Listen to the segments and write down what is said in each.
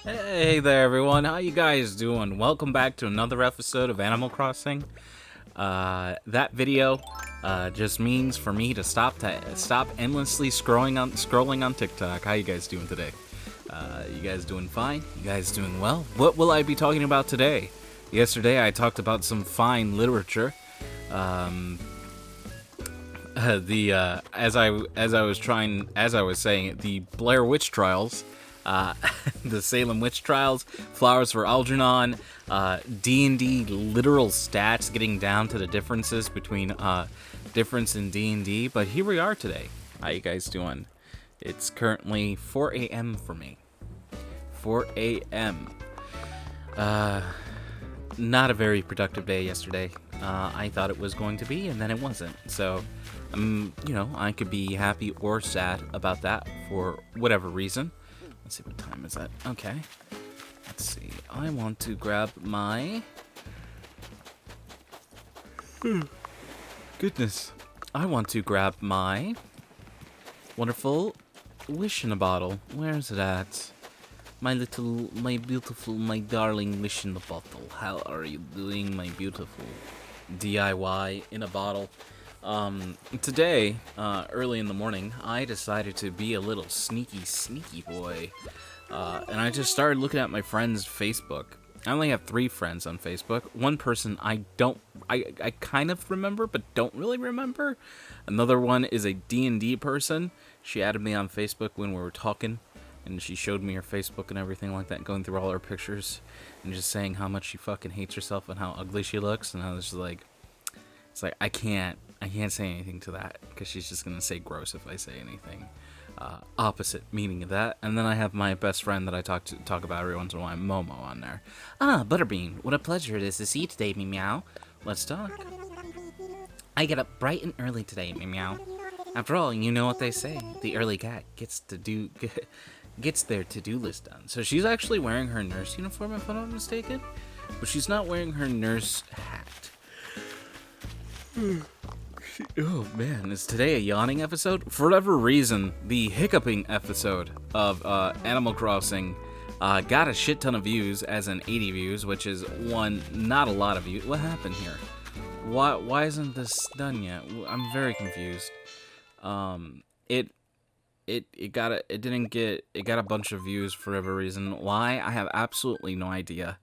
Hey there everyone, how you guys doing? Welcome back to another episode of Animal Crossing. That video just means for me to stop endlessly scrolling on TikTok. How you guys doing today? You guys doing fine? You guys doing well? What will I be talking about today? Yesterday I talked about some fine literature. As I was saying, the Blair Witch Trials, the Salem Witch Trials, Flowers for Algernon, D&D literal stats, getting down to the differences between difference in D&D. But here we are today. How you guys doing? It's currently 4 a.m. for me. 4 a.m. Not a very productive day yesterday. I thought it was going to be, and then it wasn't. So, I could be happy or sad about that for whatever reason. Let's see, what time is that? Okay. Let's see. I want to grab my... Goodness. I want to grab my wonderful wish in a bottle. Where is it at? My beautiful, my darling wish in the bottle. How are you doing, my beautiful DIY in a bottle? Today, early in the morning, I decided to be a little sneaky boy. And I just started looking at my friends' Facebook. I only have 3 friends on Facebook. One person I kind of remember, but don't really remember. Another one is a D&D person. She added me on Facebook when we were talking, and she showed me her Facebook and everything like that, going through all her pictures, and just saying how much she fucking hates herself and how ugly she looks. And I was just like, it's like, I can't say anything to that, because she's just gonna say gross if I say anything opposite meaning of that. And then I have my best friend that I talk about every once in a while, Momo, on there. Butterbean, what a pleasure it is to see you today, Meow. Let's talk. I get up bright and early today, Meow. After all, you know what they say, the early cat gets their to-do list done. So she's actually wearing her nurse uniform, if I'm not mistaken, but she's not wearing her nurse hat. Oh man, is today a yawning episode? For whatever reason, the hiccuping episode of Animal Crossing got a shit ton of views, as in 80 views, which is not a lot of views. What happened here? Why isn't this done yet? I'm very confused. It got a bunch of views for whatever reason. Why? I have absolutely no idea.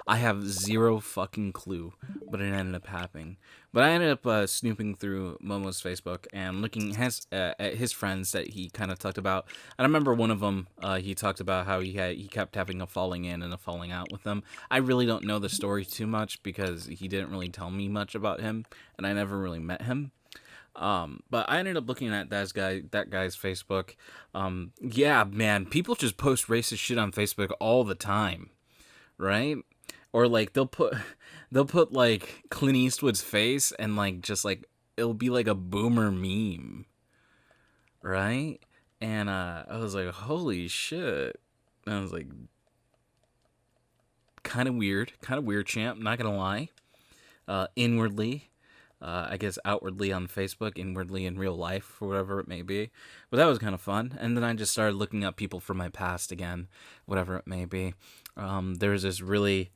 I have zero fucking clue, but it ended up happening. But I ended up snooping through Momo's Facebook and looking at his friends that he kind of talked about. And I remember one of them, he talked about how he kept having a falling in and a falling out with them. I really don't know the story too much because he didn't really tell me much about him, and I never really met him. But I ended up looking at that guy's Facebook. Yeah, man, people just post racist shit on Facebook all the time, right? Or like they'll put like Clint Eastwood's face, and like just like it'll be like a boomer meme, right? And I was like, holy shit. And I was like, kind of weird, champ, not gonna lie. Inwardly, I guess outwardly on Facebook, inwardly in real life, or whatever it may be. But that was kind of fun. And then I just started looking up people from my past again, whatever it may be. There's this really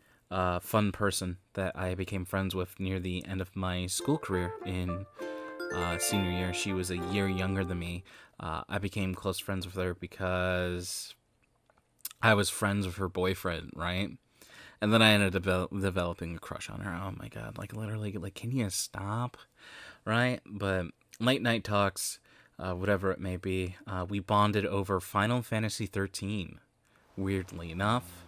fun person that I became friends with near the end of my school career in senior year. She was a year younger than me. I became close friends with her because I was friends with her boyfriend, right? And then I ended up developing a crush on her. Oh my god, like literally, like, can you stop? Right? But late night talks, whatever it may be, we bonded over Final Fantasy 13. Weirdly enough.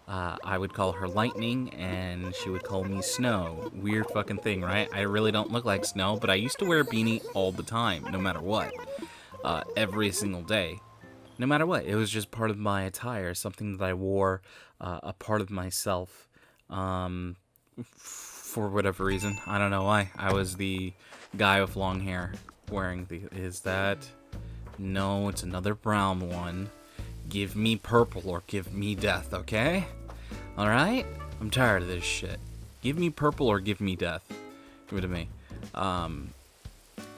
I would call her Lightning, and she would call me Snow. Weird fucking thing, right? I really don't look like Snow, but I used to wear a beanie all the time, no matter what. Every single day. No matter what. It was just part of my attire, something that I wore, a part of myself, for whatever reason. I don't know why. I was the guy with long hair wearing is that? No, it's another brown one. Give me purple or give me death, okay? Alright? I'm tired of this shit. Give me purple or give me death. Give it to me.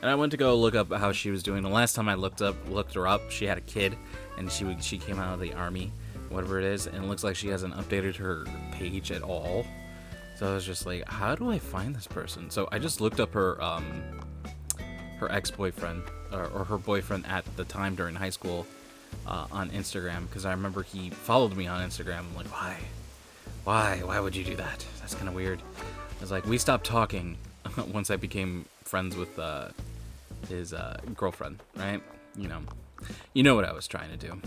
And I went to go look up how she was doing. The last time I looked her up, she had a kid, and she came out of the army, whatever it is, and it looks like she hasn't updated her page at all. So I was just like, how do I find this person? So I just looked up her ex-boyfriend or her boyfriend at the time during high school on Instagram, because I remember he followed me on Instagram. I'm like, why would you do that? That's kind of weird. I was like, we stopped talking once I became friends with his girlfriend, right? You know what I was trying to do.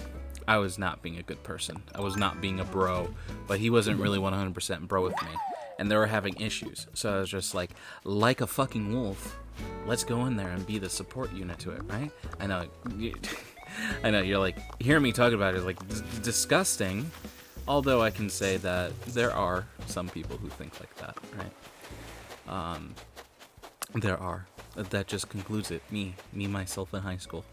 I was not being a good person. I was not being a bro, but he wasn't really 100% bro with me, and they were having issues. So I was just like a fucking wolf, let's go in there and be the support unit to it, right? I know, I know you're like, hearing me talk about it is like disgusting, although I can say that there are some people who think like that, right? There are. That just concludes it. Me, myself in high school.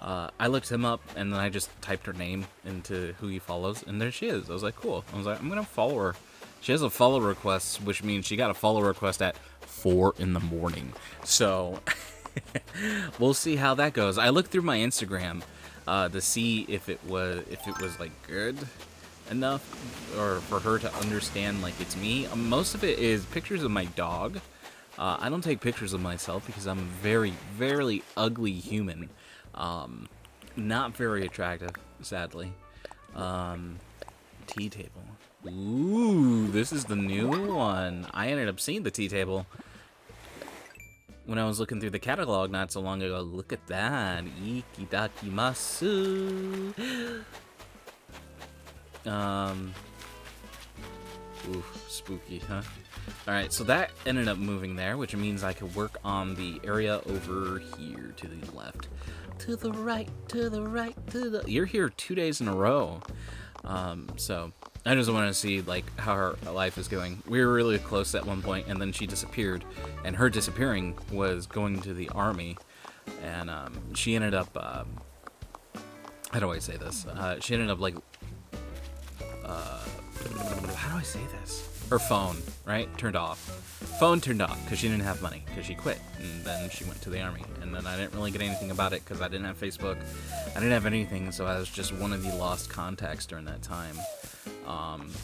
I looked him up, and then I just typed her name into who he follows, and there she is. I was like, cool. I was like, I'm gonna follow her. She has a follow request, which means she got a follow request at 4 in the morning. So we'll see how that goes. I looked through my Instagram to see if it was like good enough, or for her to understand like it's me. Most of it is pictures of my dog. I don't take pictures of myself because I'm a very, very ugly human. Not very attractive, sadly. Tea table. Ooh, this is the new one. I ended up seeing the tea table when I was looking through the catalog not so long ago. Look at that. Ikidakimasu. Ooh, spooky, huh? Alright, so that ended up moving there, which means I could work on the area over here to the left. To the right, to the right, to the... You're here 2 days in a row. So I just want to see, like, how her life is going. We were really close at one point, and then she disappeared. And her disappearing was going to the army. And she ended up... how do I say this? She ended up, like... how do I say this? Her phone, right? Turned off. Phone turned off because she didn't have money, because she quit, and then she went to the army. And then I didn't really get anything about it because I didn't have Facebook. I didn't have anything, so I was just one of the lost contacts during that time.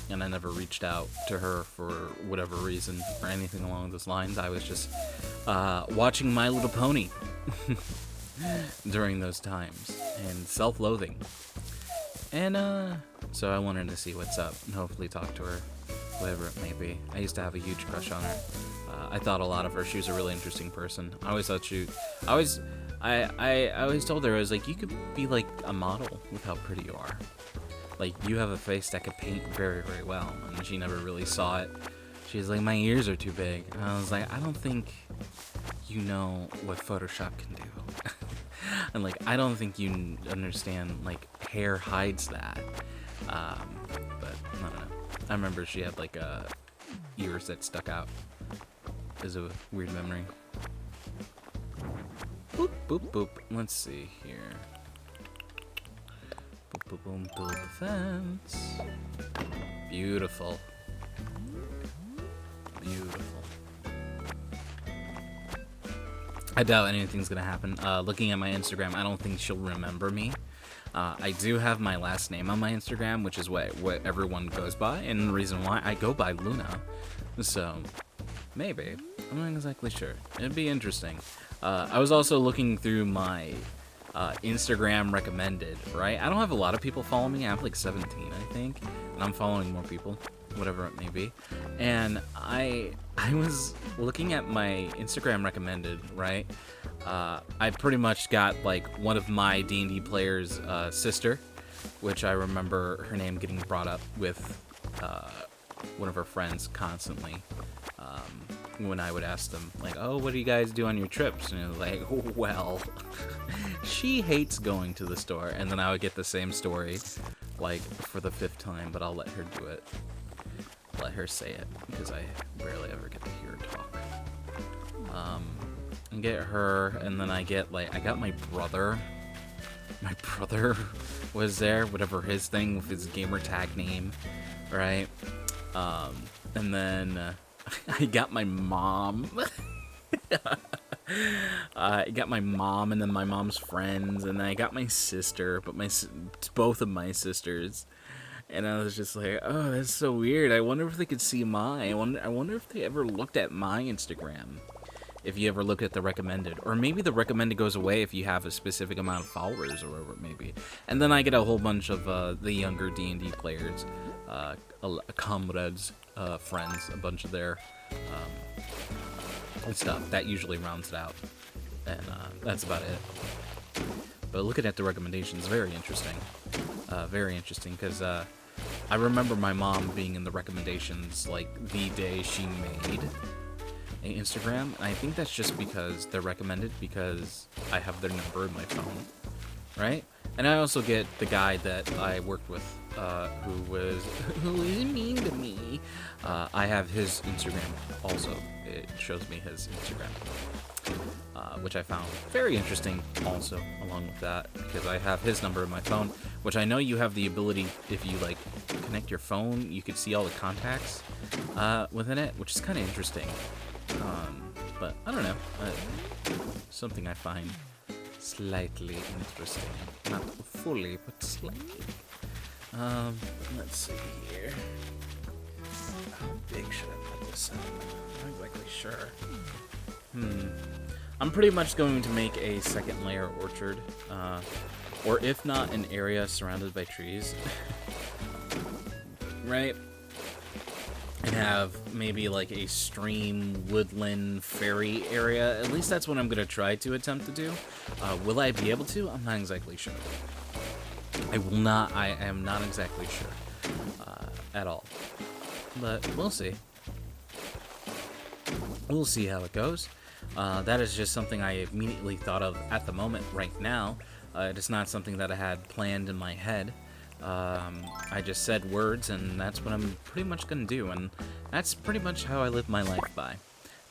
And I never reached out to her for whatever reason or anything along those lines. I was just watching My Little Pony during those times and self-loathing. And so I wanted to see what's up and hopefully talk to her, whatever it may be. I used to have a huge crush on her. I thought a lot of her. She was a really interesting person. I always thought I always told her, I was like, you could be like a model with how pretty you are. Like, you have a face that could paint very, very well. And she never really saw it. She was like, my ears are too big. And I was like, I don't think you know what Photoshop can do. And like, I don't think you understand, like, hair hides that. But I don't know. I remember she had like ears that stuck out. Is a weird memory. Boop, boop, boop. Let's see here. Boop, boop, boom, build the fence. Beautiful. Beautiful. I doubt anything's gonna happen. Looking at my Instagram, I don't think she'll remember me. I do have my last name on my Instagram, which is what everyone goes by, and the reason why I go by Luna. So, maybe. I'm not exactly sure. It'd be interesting. I was also looking through my Instagram recommended, right? I don't have a lot of people following me. I have like 17, I think, and I'm following more people, whatever it may be. And I was looking at my Instagram recommended, right? I pretty much got like one of my D&D players' sister, which I remember her name getting brought up with one of her friends constantly when I would ask them, like, oh, what do you guys do on your trips? And it was like, well, she hates going to the store. And then I would get the same story, like, for the 5th time, but I'll let her do it. Let her say it, because I rarely ever get to hear her talk. And get her, and then I get, like, I got my brother. My brother was there, whatever his thing, with his gamer tag name, right? And then I got my mom. I got my mom and then my mom's friends, and then I got my sister, but both of my sisters. And I was just like, oh, that's so weird. I wonder if they could see I wonder if they ever looked at my Instagram. If you ever look at the recommended. Or maybe the recommended goes away if you have a specific amount of followers or whatever it may be. And then I get a whole bunch of the younger D&D players, comrades, friends, a bunch of their stuff. That usually rounds it out. And that's about it. But looking at the recommendations, very interesting. Very interesting, because I remember my mom being in the recommendations like the day she made Instagram, and I think that's just because they're recommended because I have their number in my phone, right? And I also get the guy that I worked with, who is mean to me. I have his Instagram also. It shows me his Instagram, which I found very interesting also along with that, because I have his number in my phone, which I know you have the ability, if you like connect your phone, you could see all the contacts within it, which is kind of interesting. But I don't know, something I find slightly interesting. Not fully, but slightly. Let's see here. How big should I put this up? I'm not exactly sure. I'm pretty much going to make a second layer orchard, or if not, an area surrounded by trees. Right? And have maybe like a stream, woodland, fairy area. At least that's what I'm going to try to attempt to do. Will I be able to? I'm not exactly sure. I am not exactly sure at all. But we'll see. We'll see how it goes. That is just something I immediately thought of at the moment right now. It is not something that I had planned in my head. I just said words, and that's what I'm pretty much gonna do, and that's pretty much how I live my life by.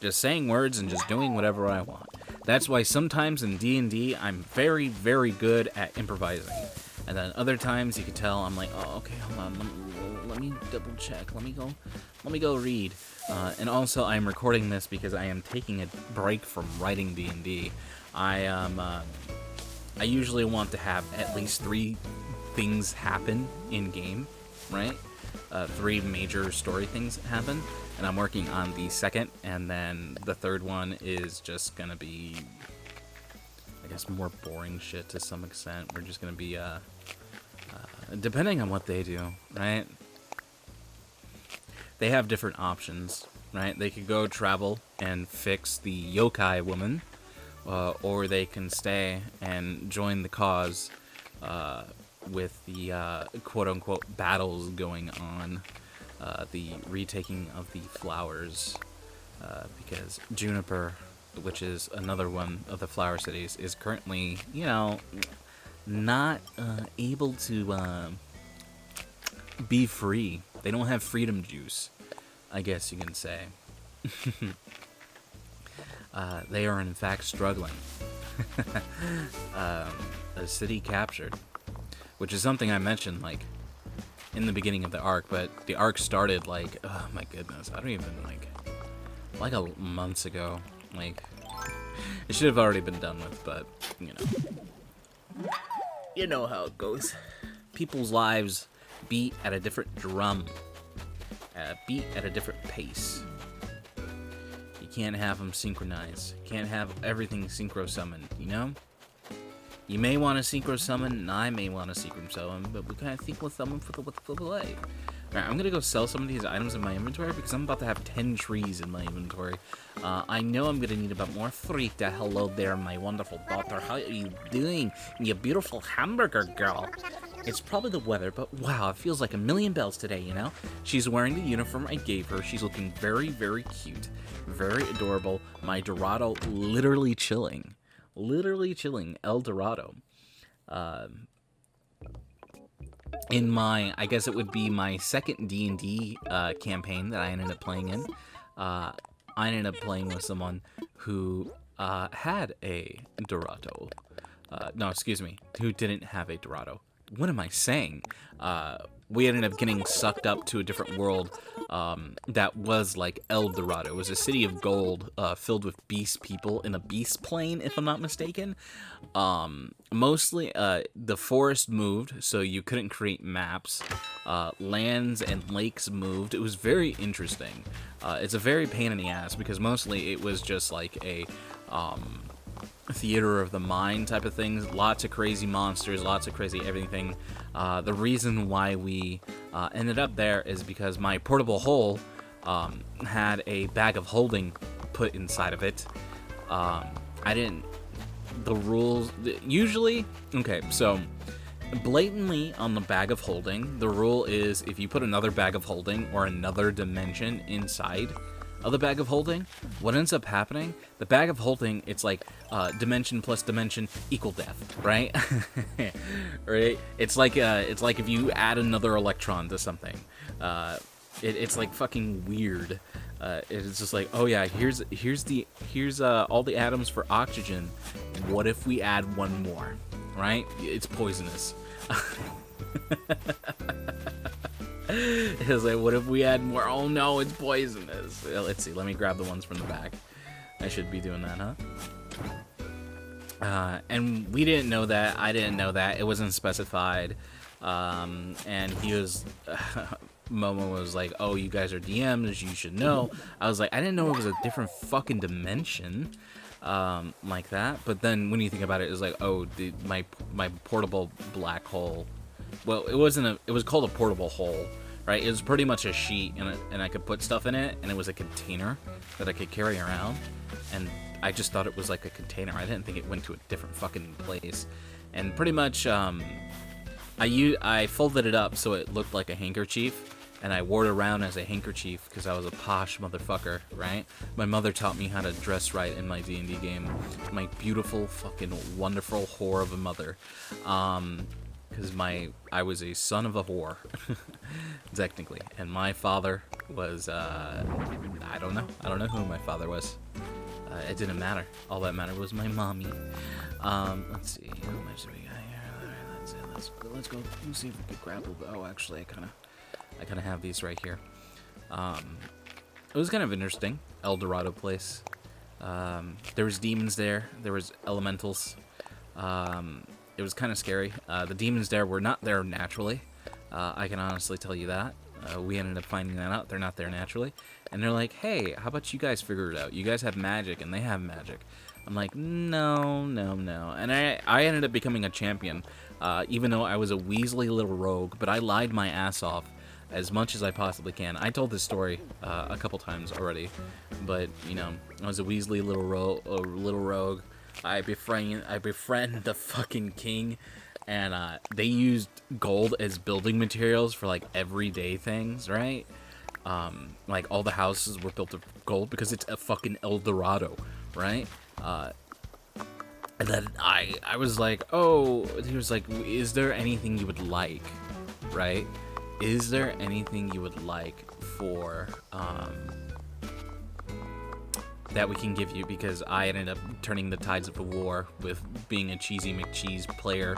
Just saying words and just doing whatever I want. That's why sometimes in D&D, I'm very, very good at improvising. And then other times, you can tell, I'm like, oh, okay, hold on, let me double check, let me go read. And also, I'm recording this because I am taking a break from writing D&D. I usually want to have at least 3 things happen in game, right? 3 major story things happen, and I'm working on the second, and then the third one is just gonna be, I guess, more boring shit to some extent. We're just gonna be, depending on what they do, right? They have different options, right? They could go travel and fix the yokai woman, or they can stay and join the cause, with the quote-unquote battles going on, the retaking of the flowers, because Juniper, which is another one of the flower cities, is currently, you know, not able to be free. They don't have freedom juice, I guess you can say. They are in fact struggling. A city captured. Which is something I mentioned, like, in the beginning of the arc, but the arc started, like, oh my goodness, I don't even, like a months ago. Like, it should have already been done with, but, you know. You know how it goes. People's lives beat at a different drum. Beat at a different pace. You can't have them synchronized. You can't have everything synchro-summoned, you know? You may want to synchro summon, and I may want to synchro summon, but we kind of synchro summon for the play. Alright, I'm gonna go sell some of these items in my inventory because I'm about to have 10 trees in my inventory. I know I'm gonna need about more Frita. Hello there, my wonderful daughter. How are you doing, you beautiful hamburger girl? It's probably the weather, but wow, it feels like a million bells today, you know? She's wearing the uniform I gave her. She's looking very, very cute. Very adorable. My Dorado literally chilling. Literally chilling, El Dorado. In my, I guess it would be my second D&D campaign that I ended up playing in. I ended up playing with someone who had a Dorado. No, excuse me, who didn't have a Dorado. what am I saying? We ended up getting sucked up to a different world that was like El-Dorado. It was a city of gold filled with beast people in a beast plane, if I'm not mistaken. Mostly, the forest moved, so you couldn't create maps. Lands and lakes moved. It was very interesting. It's a very pain in the ass because mostly it was just like a theater of the mind type of things. Lots of crazy monsters, lots of crazy everything. The reason why we ended up there is because my portable hole had a bag of holding put inside of it. I didn't. The rules usually okay. So blatantly on the bag of holding, the rule is if you put another bag of holding or another dimension inside of the bag of holding, what ends up happening, the bag of holding, it's like dimension plus dimension equal death, right? Right? It's like if you add another electron to something, it's like fucking weird. It's just like, oh yeah, here's all the atoms for oxygen. What if we add one more, right? It's poisonous. It's like, what if we add more? Oh no, it's poisonous. Let's see. Let me grab the ones from the back. I should be doing that, huh? And we didn't know that. I didn't know that. It wasn't specified. And he was... Momo was like, oh, you guys are DMs, you should know. I was like, I didn't know it was a different fucking dimension like that. But then when you think about it, it's like, oh, my portable black hole. Well, it wasn't it was called a portable hole, right? It was pretty much a sheet, and I could put stuff in it, and it was a container that I could carry around. And I just thought it was like a container. I didn't think it went to a different fucking place. And pretty much, I folded it up so it looked like a handkerchief, and I wore it around as a handkerchief because I was a posh motherfucker, right? My mother taught me how to dress right in my D&D game. My beautiful, fucking wonderful whore of a mother. Because I was a son of a whore, technically. And my father was, I don't know who my father was. It didn't matter. All that mattered was my mommy. Let's see, how much do we got here? Let's go. Let's see if we can grab a... Oh, actually, I kind of have these right here. It was kind of interesting. El-Dorado place. There was demons there. There was elementals. It was kind of scary. The demons there were not there naturally. I can honestly tell you that. We ended up finding that out. They're not there naturally. And they're like, hey, how about you guys figure it out? You guys have magic, and they have magic. I'm like, no. And I ended up becoming a champion, even though I was a weaselly little rogue, but I lied my ass off as much as I possibly can. I told this story a couple times already, but, you know, I was a weaselly little rogue. I befriend the fucking king, and they used gold as building materials for, like, everyday things, right? Like, all the houses were built of gold because it's a fucking El-Dorado, right? And then I was like, oh, he was like, is there anything you would like, right? Is there anything you would like for, that we can give you? Because I ended up turning the tides of the war with being a Cheesy McCheese player,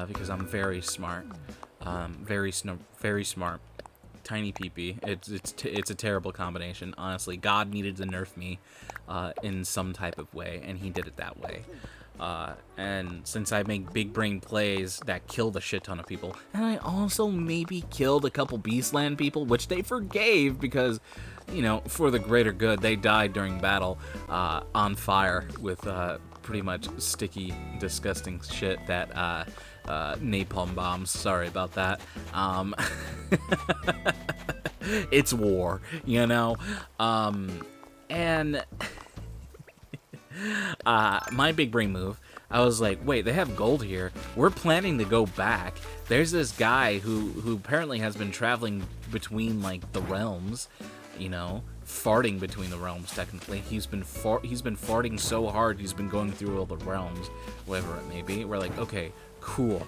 because I'm very smart, very smart. Tiny peepee. It's a terrible combination. Honestly, God needed to nerf me in some type of way, and he did it that way. And since I make big brain plays that killed a shit ton of people, and I also maybe killed a couple Beastland people, which they forgave because, you know, for the greater good, they died during battle on fire with pretty much sticky, disgusting shit that napalm bombs. Sorry about that. It's war, you know. And my big brain move, I was like, wait, they have gold here. We're planning to go back. There's this guy who apparently has been traveling between, like, the realms, you know, farting between the realms, technically. He's been farting so hard, he's been going through all the realms, whatever it may be. We're like, okay, cool.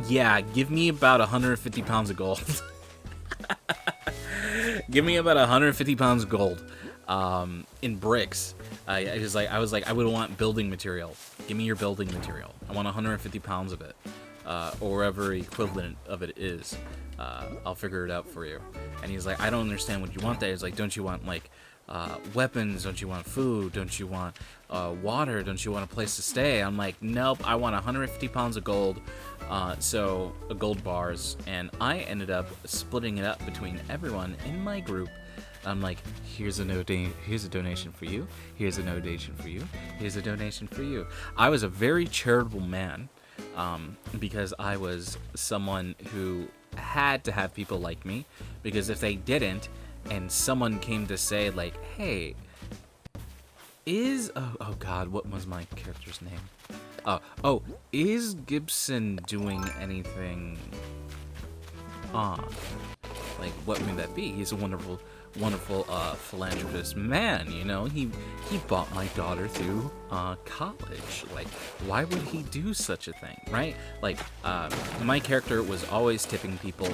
Yeah, give me about 150 pounds of gold. Give me about 150 pounds of gold in bricks. I was like, I would want building material. give me your building material. I want 150 pounds of it, or whatever equivalent of it is. I'll figure it out for you. And he's like, I don't understand what you want there. He's like, don't you want, like, weapons? Don't you want food? Don't you want water? Don't you want a place to stay? I'm like, nope, I want 150 pounds of gold, so gold bars. And I ended up splitting it up between everyone in my group. I'm like, here's a donation for you. Here's a donation for you. Here's a donation for you. I was a very charitable man, because I was someone who had to have people like me, because if they didn't, and someone came to say, like, hey, oh god, what was my character's name? Is Gibson doing anything odd? Like, what would that be? He's a wonderful philanthropist man, you know. He bought my daughter through college. Like, why would he do such a thing, right? Like, my character was always tipping people,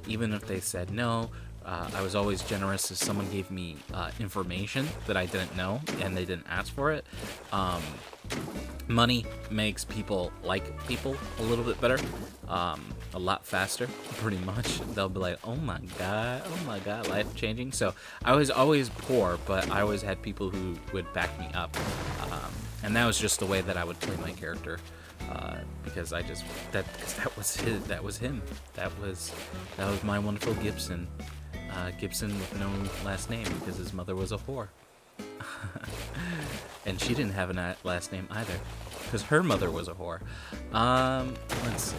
even if they said no. I was always generous if someone gave me information that I didn't know and they didn't ask for it. Money makes people like people a little bit better, a lot faster, pretty much. They'll be like, oh my god, life changing. So I was always poor, but I always had people who would back me up, and that was just the way that I would play my character, because that was him. That was my wonderful Gibson. Gibson with no last name because his mother was a whore. And she didn't have a last name either because her mother was a whore. Let's see.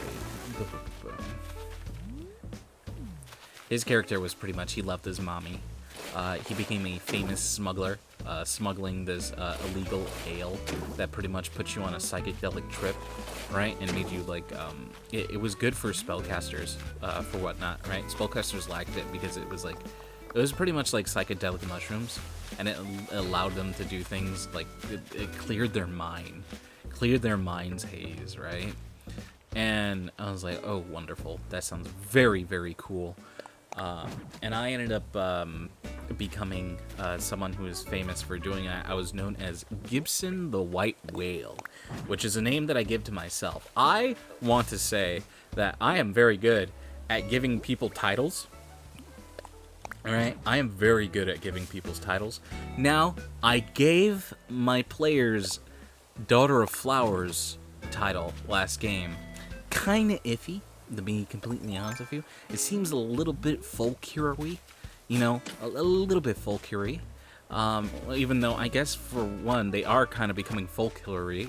His character was pretty much, he loved his mommy. He became a famous smuggler, smuggling this illegal ale that pretty much put you on a psychedelic trip, right? And made you like, it was good for spellcasters, for whatnot, right? Spellcasters liked it because it was pretty much like psychedelic mushrooms, and it allowed them to do things like, it cleared their mind's haze, right? And I was like, oh, wonderful. That sounds very, very cool. And I ended up becoming someone who is famous for doing it. I was known as Gibson the White Whale, which is a name that I give to myself. I want to say that I am very good at giving people titles. All right, I am very good at giving people's titles. Now, I gave my players Daughter of Flowers title last game. Kind of iffy, to be completely honest with you. It seems a little bit folk hero-y, you know, a little bit folk hero-y. Even though I guess for one, they are kind of becoming folk hero-y.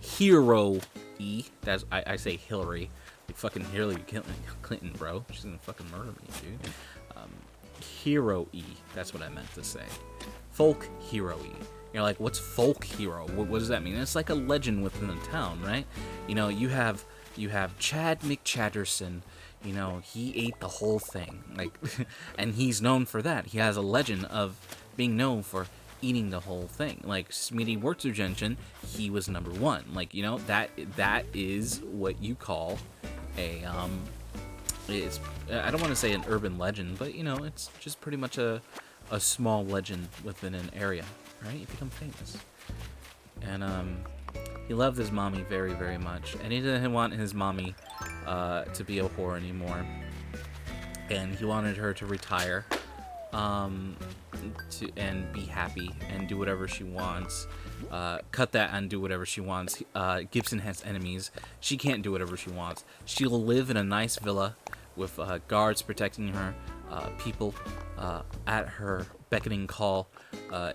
Hero-y. That's, I say Hillary. Like fucking Hillary Clinton, bro. She's gonna fucking murder me, dude. Hero-y. That's what I meant to say. Folk hero-y. You're like, what's folk hero? What does that mean? It's like a legend within a town, right? You know, you have Chad McChatterson. You know, he ate the whole thing, like, and he's known for that. He has a legend of being known for eating the whole thing. Like Smitty Wurzelgenshin, he was number one. Like, you know, that is what you call a it's, I don't want to say an urban legend, but you know, it's just pretty much a small legend within an area, right? You become famous. And he loved his mommy very, very much, and he didn't want his mommy to be a whore anymore, and he wanted her to retire, and be happy and do whatever she wants. Cut that and do whatever she wants. Gibson has enemies. She can't do whatever she wants. She'll live in a nice villa with guards protecting her, people at her beckoning call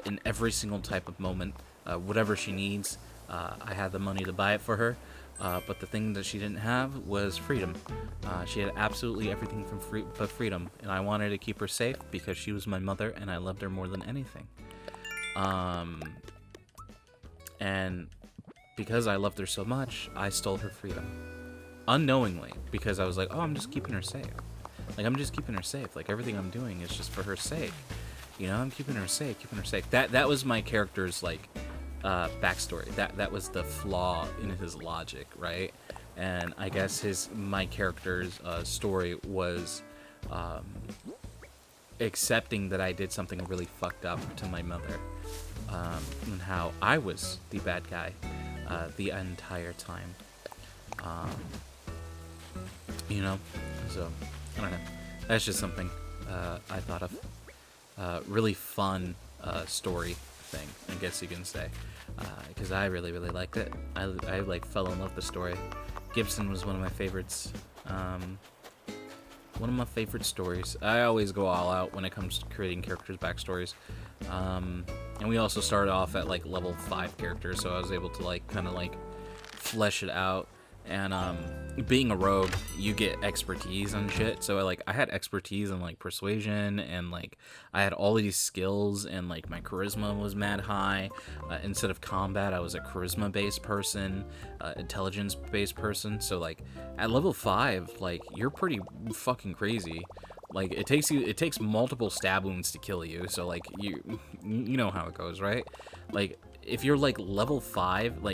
in every single type of moment. Whatever she needs, I had the money to buy it for her. But the thing that she didn't have was freedom. She had absolutely everything but freedom, and I wanted to keep her safe because she was my mother, and I loved her more than anything. And because I loved her so much, I stole her freedom. Unknowingly, because I was like, oh, I'm just keeping her safe. Like, I'm just keeping her safe. Like, everything I'm doing is just for her sake. You know, I'm keeping her safe, That was my character's, like, backstory. That was the flaw in his logic, right? And I guess my character's story was accepting that I did something really fucked up to my mother, and how I was the bad guy. the entire time. You know, so I don't know. That's just something I thought of. Really fun story thing, I guess you can say, because I really liked it. I like fell in love with the story. Gibson was one of my favorites. One of my favorite stories. I always go all out when it comes to creating characters' backstories. And we also started off at like level 5 characters, so I was able to like kind of like flesh it out. And being a rogue, you get expertise on shit. So I had expertise in like persuasion, and like I had all these skills, and like my charisma was mad high. Instead of combat, I was a charisma based person, intelligence based person. So like at level 5, like you're pretty fucking crazy. Like it takes multiple stab wounds to kill you. So like you know how it goes, right? Like if you're like level 5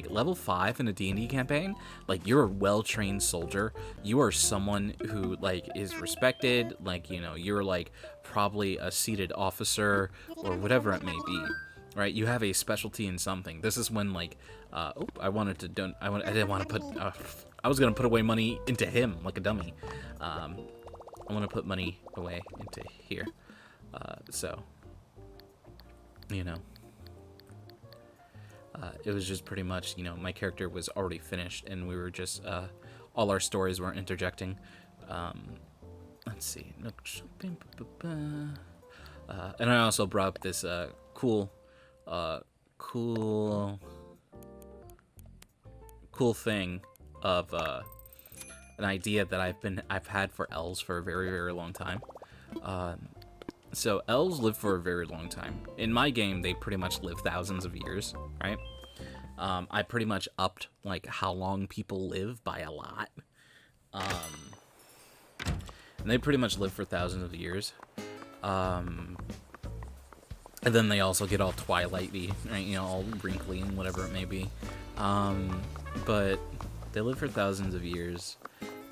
in a D&D campaign, like you're a well-trained soldier. You are someone who like is respected. Like, you know, you're like probably a seated officer or whatever it may be, right? You have a specialty in something. This is when like I didn't want to put I was gonna put away money into him like a dummy. I want to put money away into here. So you know, it was just pretty much, you know, my character was already finished, and we were just, all our stories were interjecting. Let's see. And I also brought up this cool thing of an idea that I've had for elves for a very long time. So elves live for a very long time. In my game, they pretty much live thousands of years, right? I pretty much upped like how long people live by a lot. And they pretty much live for thousands of years. And then they also get all twilighty, right? You know, all wrinkly and whatever it may be. But they live for thousands of years,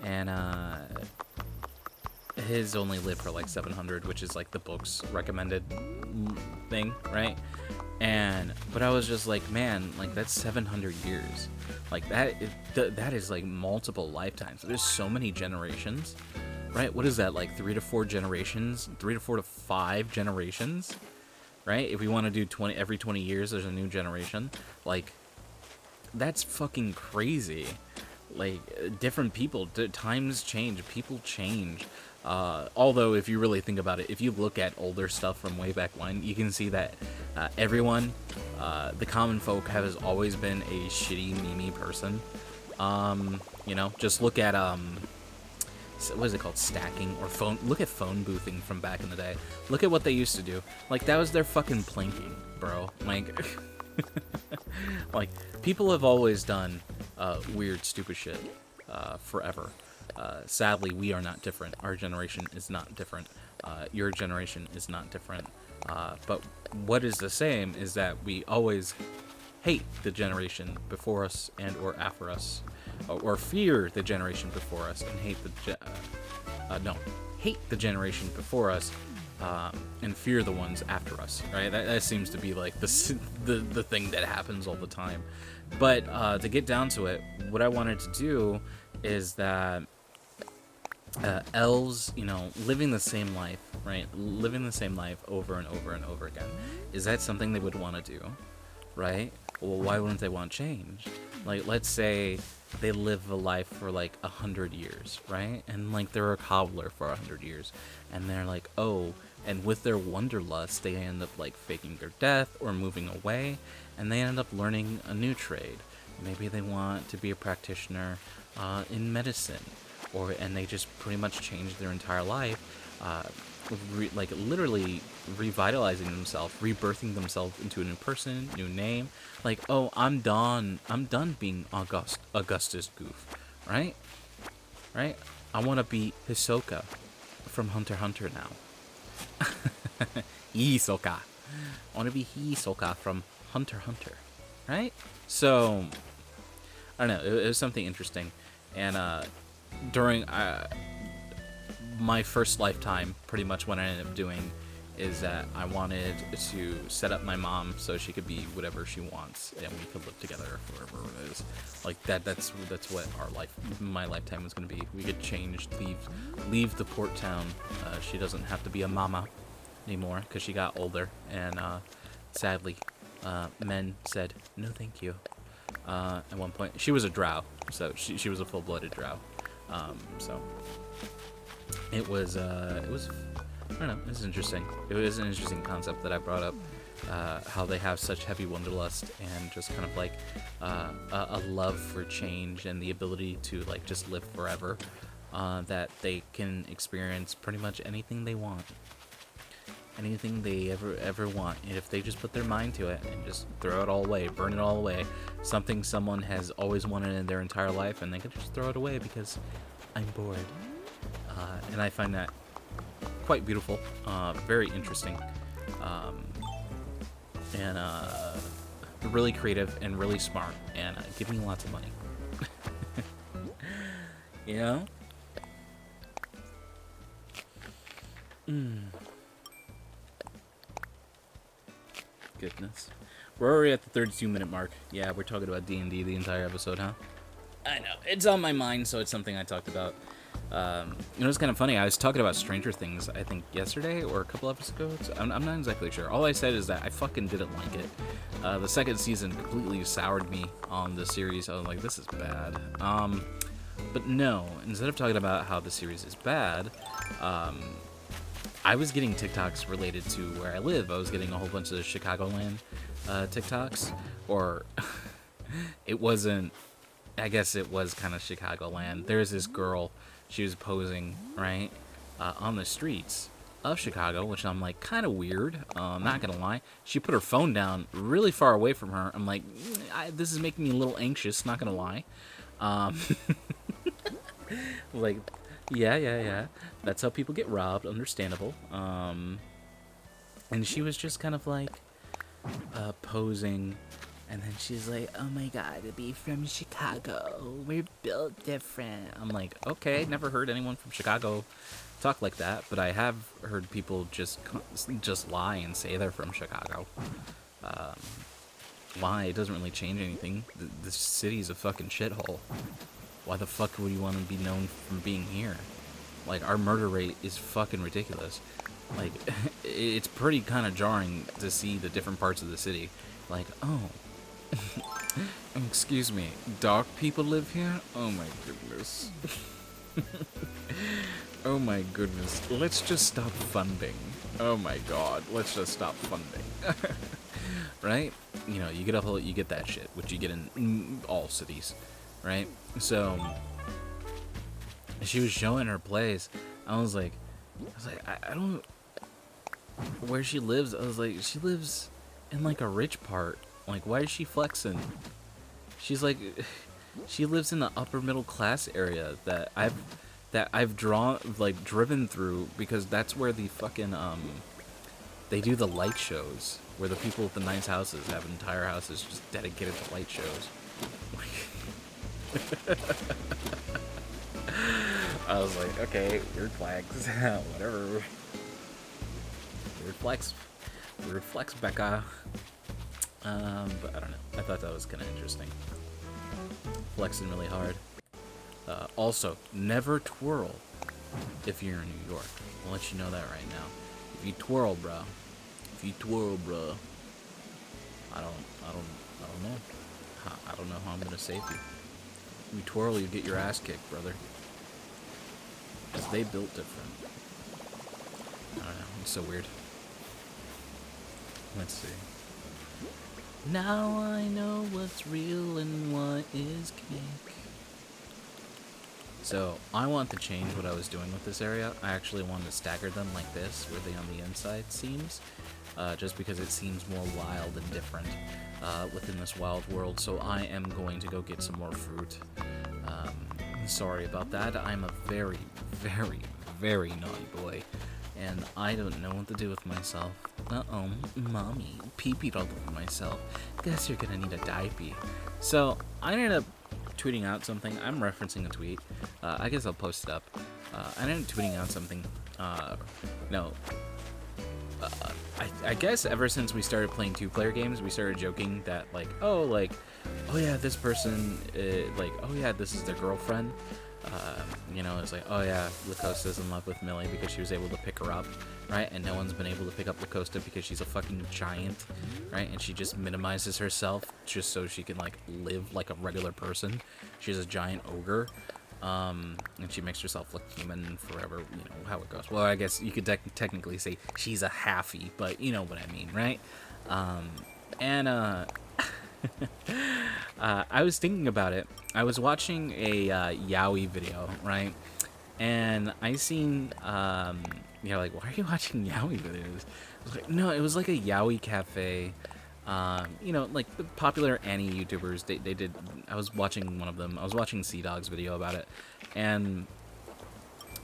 and his only lived for like 700, which is like the book's recommended thing, right? But I was just like, man, like that's 700 years. Like that is like multiple lifetimes. There's so many generations, right? What is that, like 3 to 4 generations? 3 to 4 to 5 generations, right? If we want to do every 20 years, there's a new generation. Like, that's fucking crazy. Like, different people, times change, people change. Although, if you really think about it, if you look at older stuff from way back when, you can see that everyone, the common folk, has always been a shitty, memey person. You know, just look at, what is it called, stacking, or phone, look at phone boothing from back in the day. Look at what they used to do. Like, that was their fucking planking, bro. Like, like, people have always done weird, stupid shit forever. Sadly, we are not different. Our generation is not different. Your generation is not different. But what is the same is that we always hate the generation before us and or after us, or fear the generation before us and hate the generation before us and fear the ones after us, right? That seems to be like the thing that happens all the time. But to get down to it, what I wanted to do is that elves, you know, living the same life, right? Living the same life over and over and over again. Is that something they would want to do, right? Well, why wouldn't they want change? Like, let's say they live a life for like 100 years, right? And like they're a cobbler for 100 years, and they're like, oh, and with their wanderlust, they end up like faking their death or moving away, and they end up learning a new trade. Maybe they want to be a practitioner in medicine, and they just pretty much change their entire life, like literally revitalizing themselves, rebirthing themselves into a new person, new name. Like, oh, I'm done being Augustus Goof, right? I want to be Hisoka from Hunter x Hunter now. Hisoka. I want to be Hisoka from Hunter x Hunter, right? So, I don't know, it was something interesting. And during my first lifetime, pretty much what I ended up doing is that I wanted to set up my mom so she could be whatever she wants, and we could live together forever. It is like that. That's what my lifetime was going to be. We could change, leave the port town. She doesn't have to be a mama anymore because she got older, and sadly, men said no, thank you. At one point, she was a drow, so she was a full-blooded drow. So it was I don't know, it's interesting. It was an interesting concept that I brought up, how they have such heavy wanderlust and just kind of like a love for change and the ability to like just live forever, that they can experience pretty much anything they want. Anything they ever want, and if they just put their mind to it and just throw it all away, burn it all away, something someone has always wanted in their entire life, and they can just throw it away because I'm bored. And I find that quite beautiful, very interesting, and really creative and really smart, and give me lots of money. You know? Goodness. We're already at the 32-minute mark. Yeah, we're talking about D&D the entire episode, huh? I know. It's on my mind, so it's something I talked about. It's kind of funny. I was talking about Stranger Things, I think, yesterday or a couple episodes. I'm not exactly sure. All I said is that I fucking didn't like it. The second season completely soured me on the series. I was like, this is bad. But no, instead of talking about how the series is bad, I was getting TikToks related to where I live. I was getting a whole bunch of Chicagoland TikToks, or it wasn't. I guess it was kind of Chicagoland. There's this girl. She was posing right on the streets of Chicago, which I'm like kind of weird. Not gonna lie. She put her phone down really far away from her. I'm like, this is making me a little anxious. Not gonna lie. Like. Yeah. That's how people get robbed. Understandable. And she was just kind of like posing, and then she's like, "Oh my God, to be from Chicago, we're built different." I'm like, okay, never heard anyone from Chicago talk like that, but I have heard people just lie and say they're from Chicago. Why? It doesn't really change anything. The city's a fucking shithole. Why the fuck would you want to be known from being here? Like, our murder rate is fucking ridiculous. Like, it's pretty kind of jarring to see the different parts of the city. Like, oh, excuse me, dark people live here? Oh my goodness. Oh my goodness. Let's just stop funding. Oh my God, let's just stop funding. Right? You know, you get that shit, which you get in all cities. Right? So she was showing her place. I was like, I don't where she lives. I was like, she lives in like a rich part. Like, why is she flexing? She's like, she lives in the upper middle class area that I've driven through, because that's where the fucking they do the light shows, where the people with the nice houses have entire houses just dedicated to light shows. I was like, okay, weird flags, whatever. Weird flex, Becca. But I don't know. I thought that was kind of interesting. Flexing really hard. Also, never twirl if you're in New York. I'll let you know that right now. If you twirl, bro. I don't know. I don't know how I'm gonna save you. If you twirl, you get your ass kicked, brother. Because they built different. I don't know. It's so weird. Let's see. Now I know what's real and what is cake. So, I want to change what I was doing with this area. I actually wanted to stagger them like this, where they on the inside seems. Just because it seems more wild and different within this wild world. So I am going to go get some more fruit. Sorry about that. I'm a very, very, very naughty boy. And I don't know what to do with myself. Uh-oh, mommy, pee-peed all over myself. Guess you're gonna need a diaper. So, I ended up tweeting out something. I'm referencing a tweet. I guess I'll post it up. I ended up tweeting out something. No. I guess ever since we started playing 2-player games, we started joking that oh yeah, this person, oh yeah, this is their girlfriend. It's like, oh yeah, Lacosta's in love with Millie because she was able to pick her up, right? And no one's been able to pick up Lacosta because she's a fucking giant, right? And she just minimizes herself just so she can live like a regular person. She's a giant ogre. And she makes herself look human forever, how it goes. Well, I guess you could technically say she's a halfie, but you know what I mean, right? And I was thinking about it. I was watching a yaoi video, right? And I seen, why are you watching yaoi videos? I was like, no, it was like a yaoi cafe. Like the popular Annie YouTubers, they did. I was watching one of them. I was watching Sea Dog's video about it, and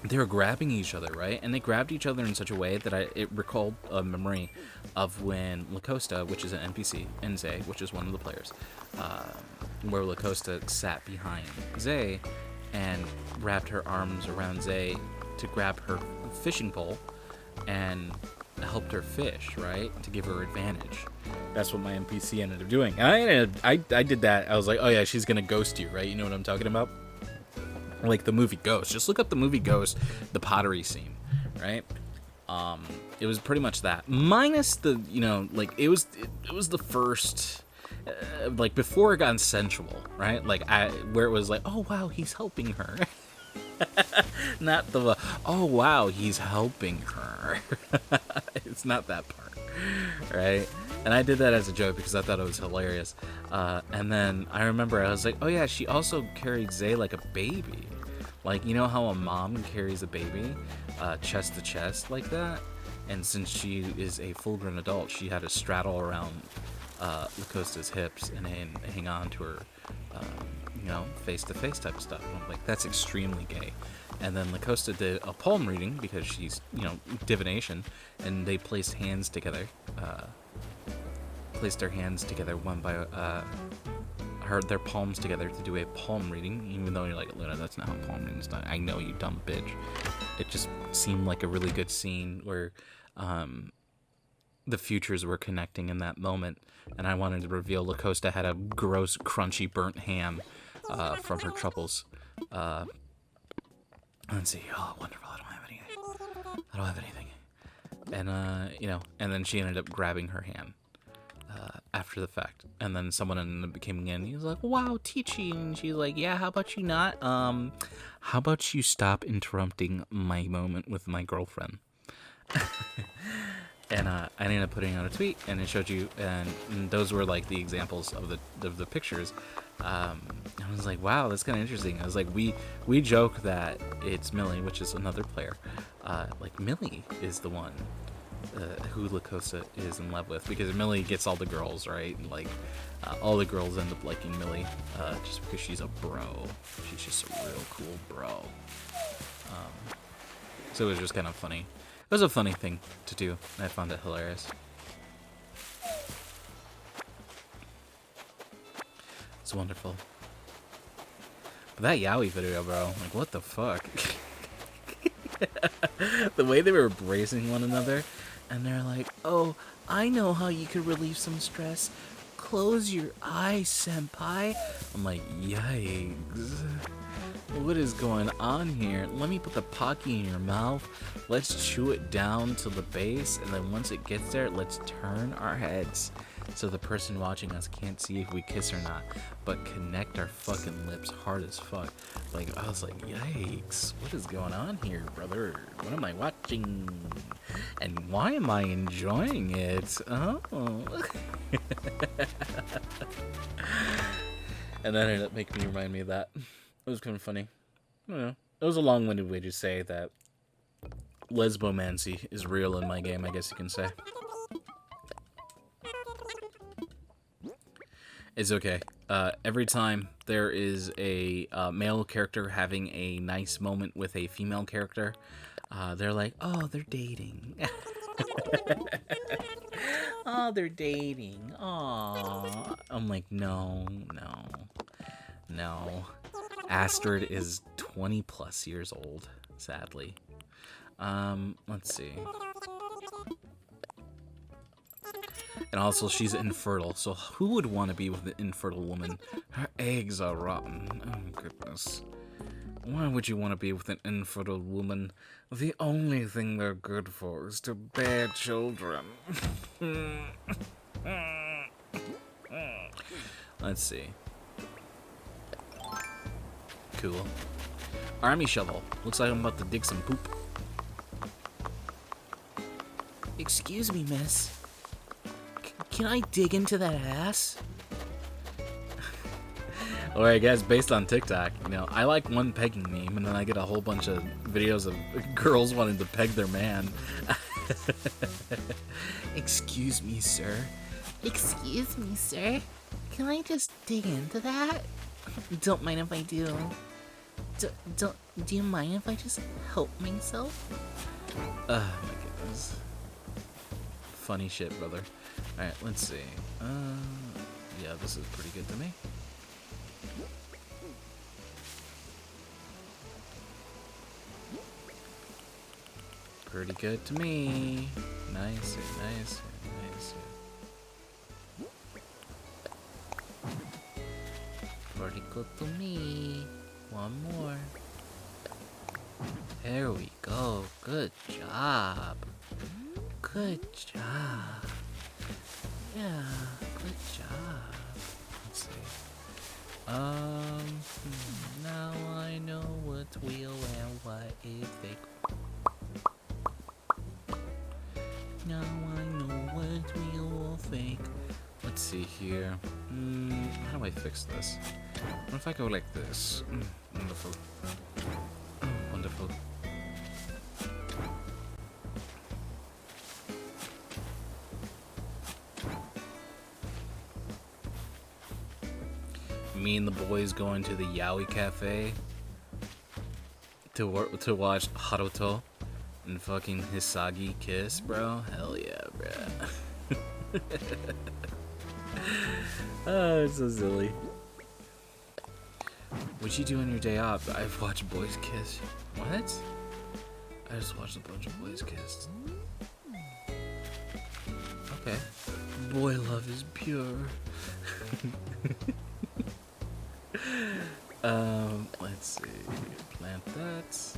they were grabbing each other, right? And they grabbed each other in such a way that it recalled a memory of when Lacosta, which is an NPC, and Zay, which is one of the players, where Lacosta sat behind Zay and wrapped her arms around Zay to grab her fishing pole and helped her fish, right? To give her advantage. That's what my NPC ended up doing. I did that. I was like, oh yeah, she's gonna ghost you, right? You know what I'm talking about? Like the movie Ghost. Just look up the movie Ghost, the pottery scene, right? It was pretty much that. Minus the, it was the first, before it got sensual, right? Where it was like, oh wow, he's helping her. Not the, oh wow, he's helping her. It's not that part, right? And I did that as a joke because I thought it was hilarious. And then I remember I was like, oh yeah, she also carried Zay like a baby. Like, you know how a mom carries a baby chest to chest like that? And since she is a full-grown adult, she had to straddle around Lacosta's hips and hang on to her, face-to-face type stuff. And I'm like, that's extremely gay. And then Lacosta did a palm reading because she's, divination, and they placed hands together. Placed their hands together one by their palms together to do a palm reading, even though you're like, Luna, that's not how palm reading's done. I know, you dumb bitch. It just seemed like a really good scene where the futures were connecting in that moment, and I wanted to reveal Lacosta had a gross, crunchy, burnt ham from her troubles. Let's see. Oh, wonderful. I don't have anything. And, and then she ended up grabbing her hand. After the fact, and then someone ended up coming in. He was like, "Wow, teaching," and she's like, "Yeah, how about you not? How about you stop interrupting my moment with my girlfriend?" And I ended up putting out a tweet, and it showed you, and those were like the examples of the pictures. I was like, "Wow, that's kind of interesting." I was like, "We joke that it's Millie, which is another player. Millie is the one." Who Lacosta is in love with, because Millie gets all the girls, right? All the girls end up liking Millie just because she's a bro. She's just a real cool bro. So it was just kind of funny. It was a funny thing to do. I found it hilarious. It's wonderful. But that yaoi video, bro, what the fuck? The way they were embracing one another. And they're like, oh, I know how you could relieve some stress. Close your eyes, senpai. I'm like, yikes. What is going on here? Let me put the Pocky in your mouth. Let's chew it down to the base. And then once it gets there, let's turn our heads so the person watching us can't see if we kiss or not. But connect our fucking lips hard as fuck. I was like, yikes. What is going on here, brother? What am I watching? And why am I enjoying it? Oh. And that ended up making me remind me of that. It was kind of funny. I don't know. It was a long-winded way to say that lesbomancy is real in my game, I guess you can say. It's okay. Every time there is a male character having a nice moment with a female character, they're like, oh, they're dating. Oh, they're dating. Aww. I'm like, no. Astrid is 20 plus years old, sadly. Let's see. And also, she's infertile. So who would want to be with an infertile woman? Her eggs are rotten. Oh, goodness. Why would you want to be with an infertile woman? The only thing they're good for is to bear children. Let's see. Cool. Army shovel. Looks like I'm about to dig some poop. Excuse me, miss. Can I dig into that ass? Alright guys, based on TikTok, you know, I like one pegging meme and then I get a whole bunch of videos of girls wanting to peg their man. Excuse me, sir. Excuse me, sir. Can I just dig into that? Don't mind if I do. Do you mind if I just help myself? Oh my goodness. Funny shit, brother. Alright, let's see. Yeah, this is pretty good to me. Pretty good to me. Nice, nice, nice. Pretty good to me. One more. There we go. Good job. Good job. Yeah, good job. Let's see. Now I know what's real and what is fake. Now I know what's real or fake. Let's see here. How do I fix this? What if I go like this? Wonderful. Wonderful. Me and the boys going to the Yaoi Cafe to watch Haruto and fucking Hisagi kiss, bro. Hell yeah, bro. Oh, it's so silly. What'd you do on your day off? I've watched boys kiss. What? I just watched a bunch of boys kiss. Okay. Boy love is pure. Let's see. Plant that.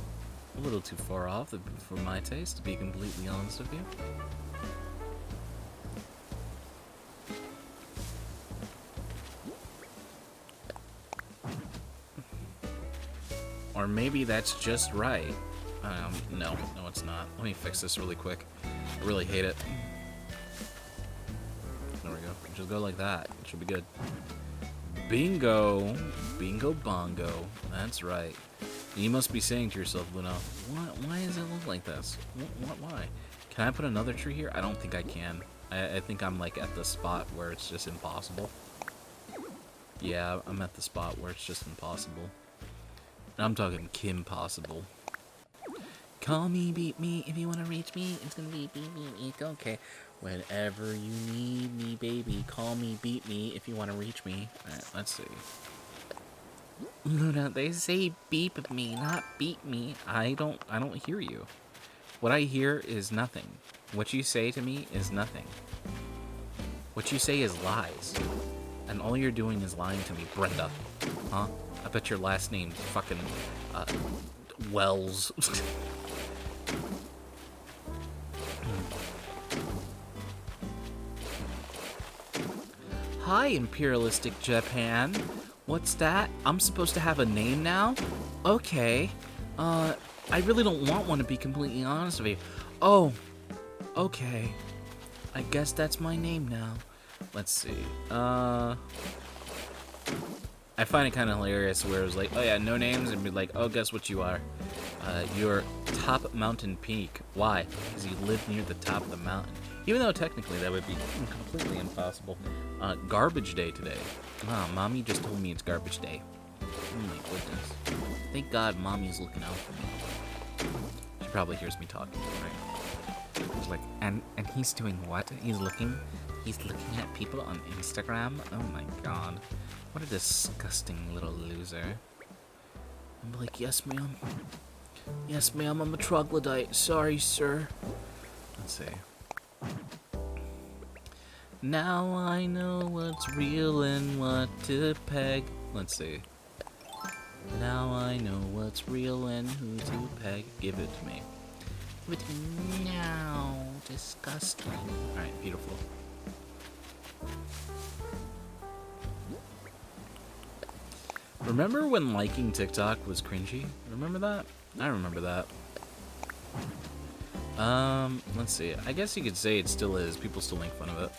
A little too far off for my taste, to be completely honest with you. Or maybe that's just right. No, it's not. Let me fix this really quick. I really hate it. There we go. Just go like that. It should be good. Bingo! Bingo bongo. That's right. You must be saying to yourself, Luna, why does it look like this? Why? Can I put another tree here? I don't think I can. I think I'm like at the spot where it's just impossible. Yeah, I'm at the spot where it's just impossible. And I'm talking Kim possible. Call me, beat me, if you want to reach me, it's gonna be beat me, it's okay. Whenever you need me, baby, call me, beat me, if you want to reach me. Alright, let's see. Luna, they say beep me, not beat me. I don't hear you. What I hear is nothing. What you say to me is nothing. What you say is lies. And all you're doing is lying to me, Brenda. Huh? I bet your last name's fucking, Wells. Hi, imperialistic Japan. What's that? I'm supposed to have a name now? Okay. I really don't want one, to be completely honest with you. Oh, okay. I guess that's my name now. Let's see. I find it kind of hilarious where it's like, oh yeah, no names, and be like, oh, guess what you are? You're Top Mountain Peak. Why? Because you live near the top of the mountain. Even though technically that would be completely impossible. Garbage day today. Wow, Mommy just told me it's garbage day. Oh my goodness. Thank God Mommy's looking out for me. She probably hears me talking, right? She's like, and he's doing what? He's looking at people on Instagram? Oh my God. What a disgusting little loser. I'm like, yes, ma'am. Yes, ma'am, I'm a troglodyte. Sorry, sir. Let's see. Now I know what's real and what to peg. Let's see. Now I know what's real and who to peg. Give it to me. Give it to me now. Disgusting. Alright, beautiful. Remember when liking TikTok was cringy? Remember that? I remember that. Let's see. I guess you could say it still is. People still make fun of it.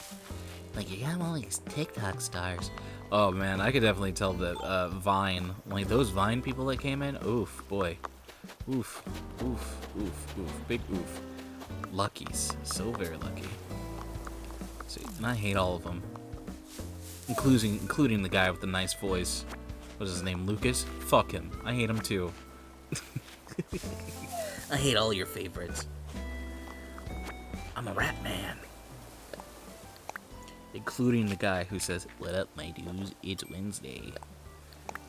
Like, you have all these TikTok stars. Oh, man, I could definitely tell that, Vine, like, those Vine people that came in, oof, boy. Oof, oof, oof, oof, big oof. Luckies. So very lucky. See, and I hate all of them. Including the guy with the nice voice. What's his name, Lucas? Fuck him. I hate him, too. I hate all your favorites. I'm a rat man. Including the guy who says, "What up, my dudes? It's Wednesday."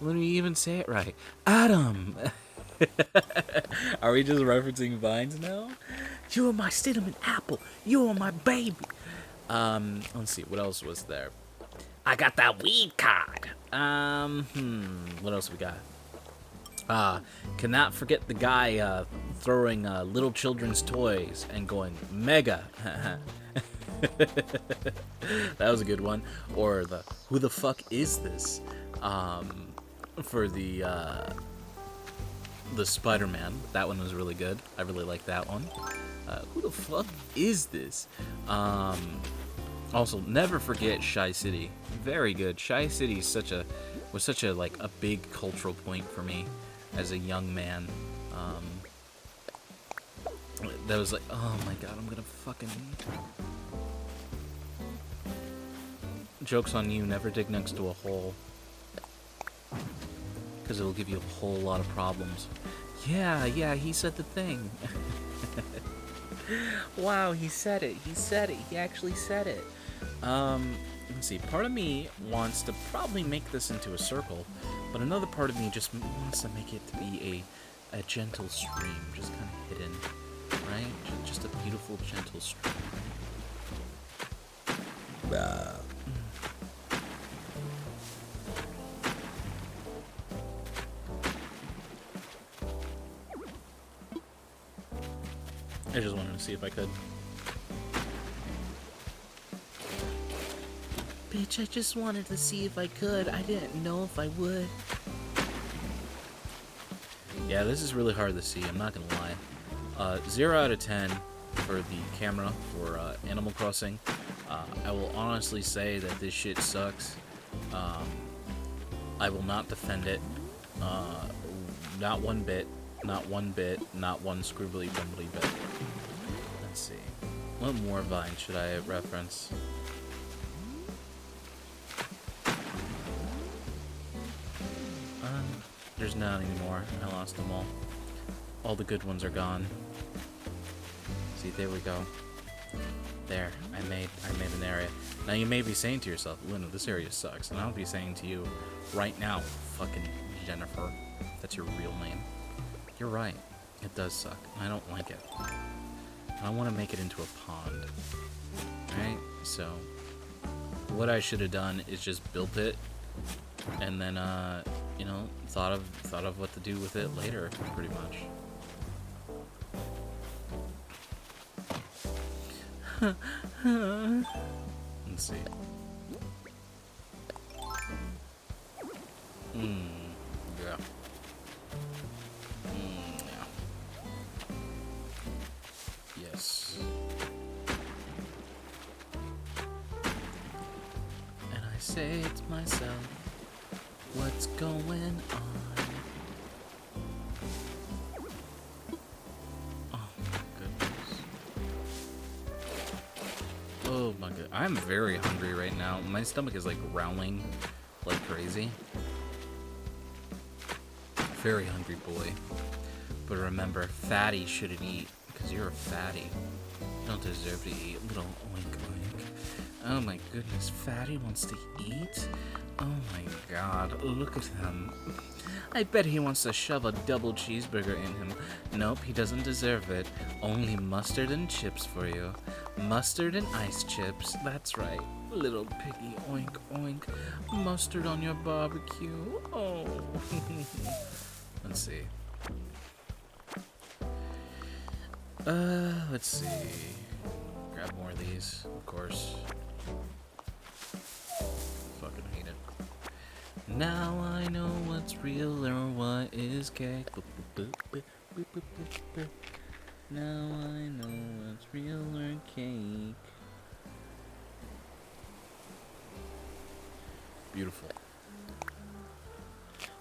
Let me even say it right. Adam! Are we just referencing Vines now? You are my cinnamon apple. You are my baby. Let's see. What else was there? I got that weed card. What else we got? Cannot forget the guy throwing little children's toys and going mega. That was a good one. Or the who the fuck is this? For the Spider-Man. That one was really good. I really like that one. Who the fuck is this? Also, never forget Shy City. Very good. Shy City was such a like a big cultural point for me as a young man. That was like, oh my god, I'm gonna fucking. Joke's on you. Never dig next to a hole, because it'll give you a whole lot of problems. Yeah, he said the thing. Wow, he said it. He actually said it. Let's see. Part of me wants to probably make this into a circle, but another part of me just wants to make it to be a gentle stream, just kind of hidden, right? Just a beautiful, gentle stream. I just wanted to see if I could. Bitch, I just wanted to see if I could. I didn't know if I would. Yeah, this is really hard to see, I'm not gonna lie. 0 out of 10 for the camera for Animal Crossing. I will honestly say that this shit sucks. I will not defend it. Not one bit. Not one bit. Not one scribbly bumbly bit. Let's see. What more Vine should I reference? There's not anymore. I lost them all. All the good ones are gone. See, there we go. There, I made an area. Now you may be saying to yourself, Luna, this area sucks. And I'll be saying to you, right now, fucking Jennifer, that's your real name. You're right. It does suck. I don't like it. I want to make it into a pond. Right? So, what I should have done is just built it, and then, you know, thought of what to do with it later, pretty much. Let's see. Yeah. Yeah. Yes. And I say to myself, what's going on? Oh my goodness. Oh my god. I'm very hungry right now. My stomach is like growling like crazy. Very hungry boy. But remember, fatty shouldn't eat, because you're a fatty. You don't deserve to eat. Little oink oink. Oh my goodness, fatty wants to eat? Oh my god, look at him. I bet he wants to shove a double cheeseburger in him. Nope, he doesn't deserve it. Only mustard and chips for you. Mustard and ice chips, that's right. Little piggy, oink oink. Mustard on your barbecue. Oh. Let's see. Let's see. Grab more of these, of course. Fucking hate it. Now I know what's real or what is cake. Now I know what's real or cake. Beautiful.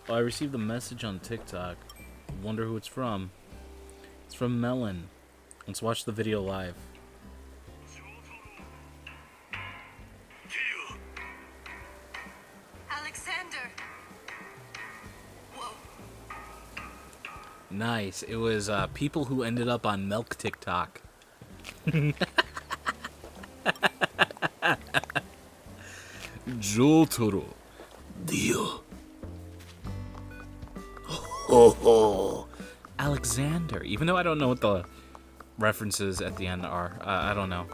Oh, I received a message on TikTok. Wonder who it's from. It's from Melon. Let's watch the video live. Alexander. Whoa. Nice. It was people who ended up on Milk TikTok. Jotaro. Dio. Ho ho. Alexander. Even though I don't know what the references at the end are. I don't know.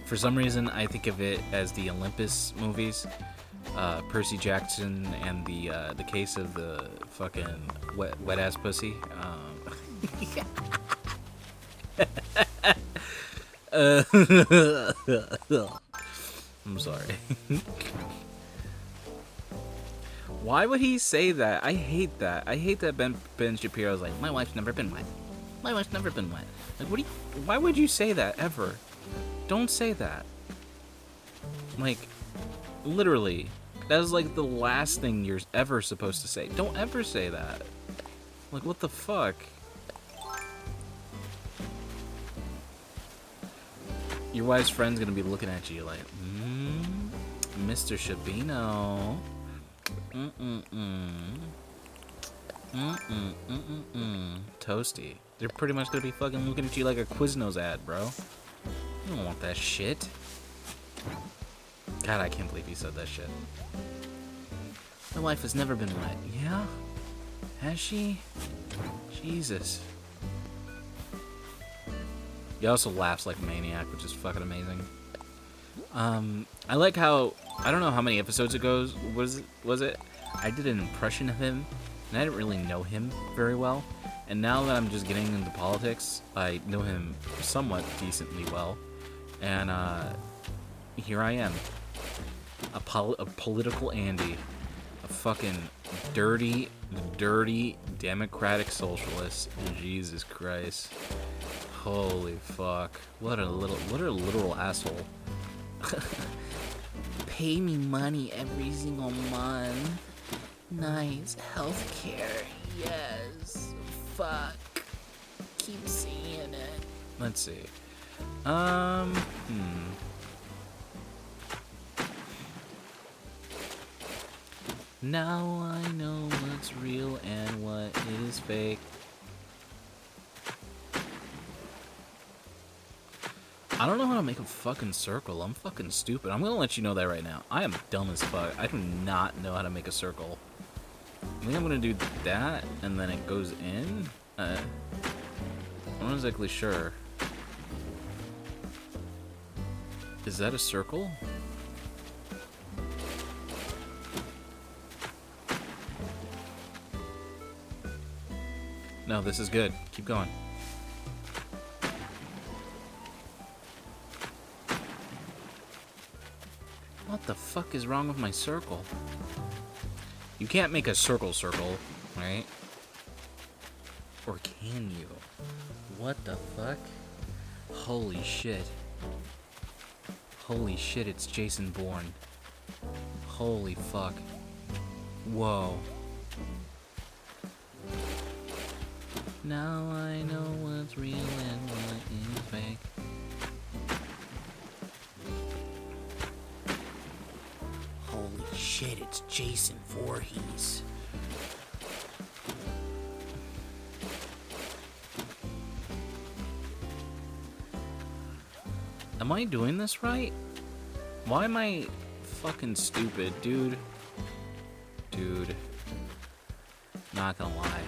For some reason, I think of it as the Olympus movies. Percy Jackson and the case of the fucking wet ass pussy. I'm sorry. Why would he say that? I hate that. I hate that Ben Shapiro's like, my wife's never been wet. My wife's never been wet. Like, why would you say that ever? Don't say that. Like, literally, that is like the last thing you're ever supposed to say. Don't ever say that. Like, what the fuck? Your wife's friend's gonna be looking at you like, Mr. Shabino. Toasty. They're pretty much gonna be fucking looking at you like a Quiznos ad, bro. You don't want that shit. God, I can't believe he said that shit. My wife has never been wet. Yeah? Has she? Jesus. He also laughs like a maniac, which is fucking amazing. I like how, I don't know how many episodes ago was it? I did an impression of him, and I didn't really know him very well. And now that I'm just getting into politics, I know him somewhat decently well. And here I am. A political Andy. A fucking dirty democratic socialist. Jesus Christ. Holy fuck. What a literal asshole. Pay me money every single month. Nice healthcare. Yes. Fuck. Keep saying it. Let's see. Now I know what's real and what is fake. I don't know how to make a fucking circle. I'm fucking stupid. I'm gonna let you know that right now. I am dumb as fuck. I do not know how to make a circle. I think I'm gonna do that, and then it goes in. I'm not exactly sure. Is that a circle? No, this is good. Keep going. What the fuck is wrong with my circle? You can't make a circle, right? Or can you? What the fuck? Holy shit. Holy shit, it's Jason Bourne. Holy fuck. Whoa. Now I know what's real and what is fake. Holy shit, it's Jason Voorhees. Am I doing this right? Why am I fucking stupid, dude. Dude. Not gonna lie.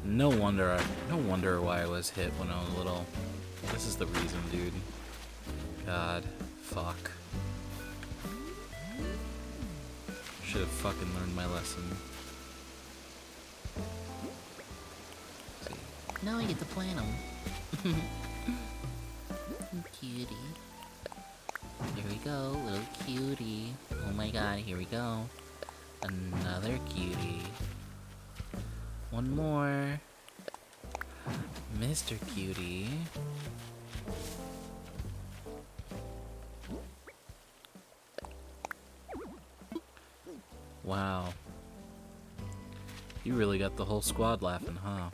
No wonder why I was hit when I was little. This is the reason, dude. God. Fuck. Should have fucking learned my lesson. See. Now I get to plant them. Cutie. Here we go, little cutie. Oh my god, here we go. Another cutie. One more. Mr. Cutie. Wow. You really got the whole squad laughing, huh?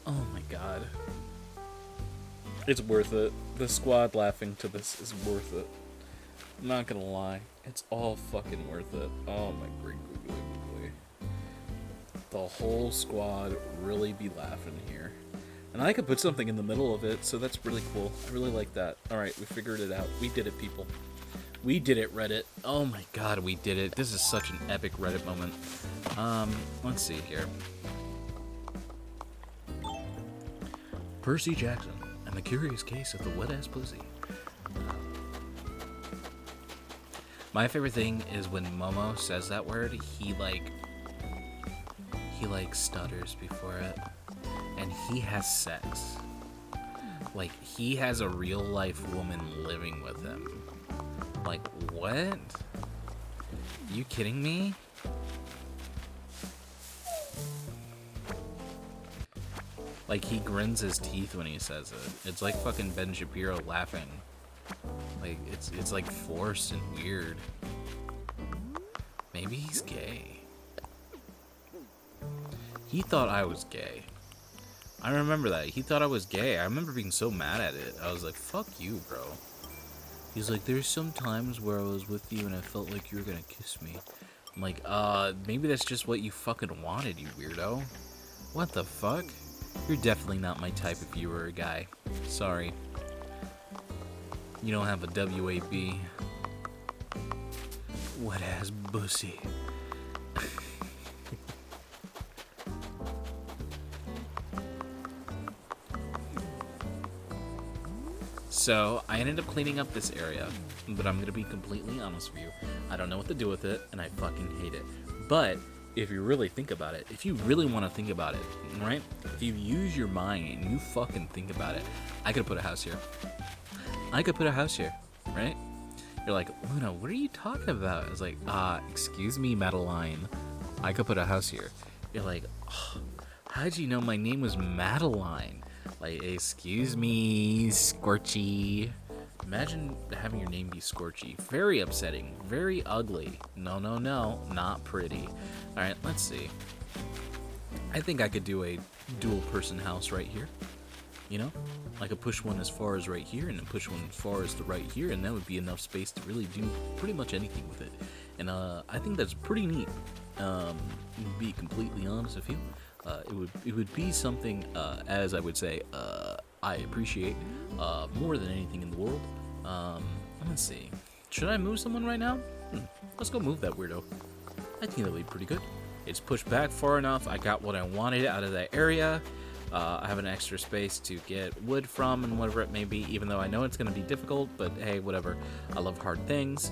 Oh my god. It's worth it. The squad laughing to this is worth it. I'm not gonna lie. It's all fucking worth it. Oh my great googly. The whole squad really be laughing here. And I could put something in the middle of it, so that's really cool. I really like that. Alright, we figured it out. We did it, people. We did it, Reddit. Oh my god, we did it. This is such an epic Reddit moment. Let's see here. Percy Jackson and the Curious Case of the Wet-Ass Pussy. My favorite thing is when Momo says that word, he stutters before it. And he has sex. Like, he has a real-life woman living with him. Like, what? Are you kidding me? Like, he grins his teeth when he says it. It's like fucking Ben Shapiro laughing. Like, it's like forced and weird. Maybe he's gay. He thought I was gay. I remember that. He thought I was gay. I remember being so mad at it. I was like, fuck you, bro. He's like, there's some times where I was with you and I felt like you were gonna kiss me. I'm like, maybe that's just what you fucking wanted, you weirdo. What the fuck? You're definitely not my type if you were a guy. Sorry. You don't have a WAB. Wet-ass pussy. So, I ended up cleaning up this area, but I'm gonna be completely honest with you. I don't know what to do with it, and I fucking hate it. But, if you really think about it, if you really want to think about it, right? If you use your mind and you fucking think about it, I could put a house here. I could put a house here, right? You're like, Luna, what are you talking about? I was like, excuse me, Madeline. I could put a house here. You're like, oh, how'd you know my name was Madeline? Like, excuse me, Scorchy. Imagine having your name be Scorchy. Very upsetting. Very ugly. No, no, no. Not pretty. Alright, let's see. I think I could do a dual-person house right here. You know? I could push one as far as right here, and then push one as far as the right here, and that would be enough space to really do pretty much anything with it. And I think that's pretty neat. To be completely honest with you. It would be something, as I would say, I appreciate more than anything in the world. Let's see. Should I move someone right now? Let's go move that weirdo. I think that'll be pretty good. It's pushed back far enough. I got what I wanted out of that area. I have an extra space to get wood from and whatever it may be, even though I know it's going to be difficult, but hey, whatever. I love hard things.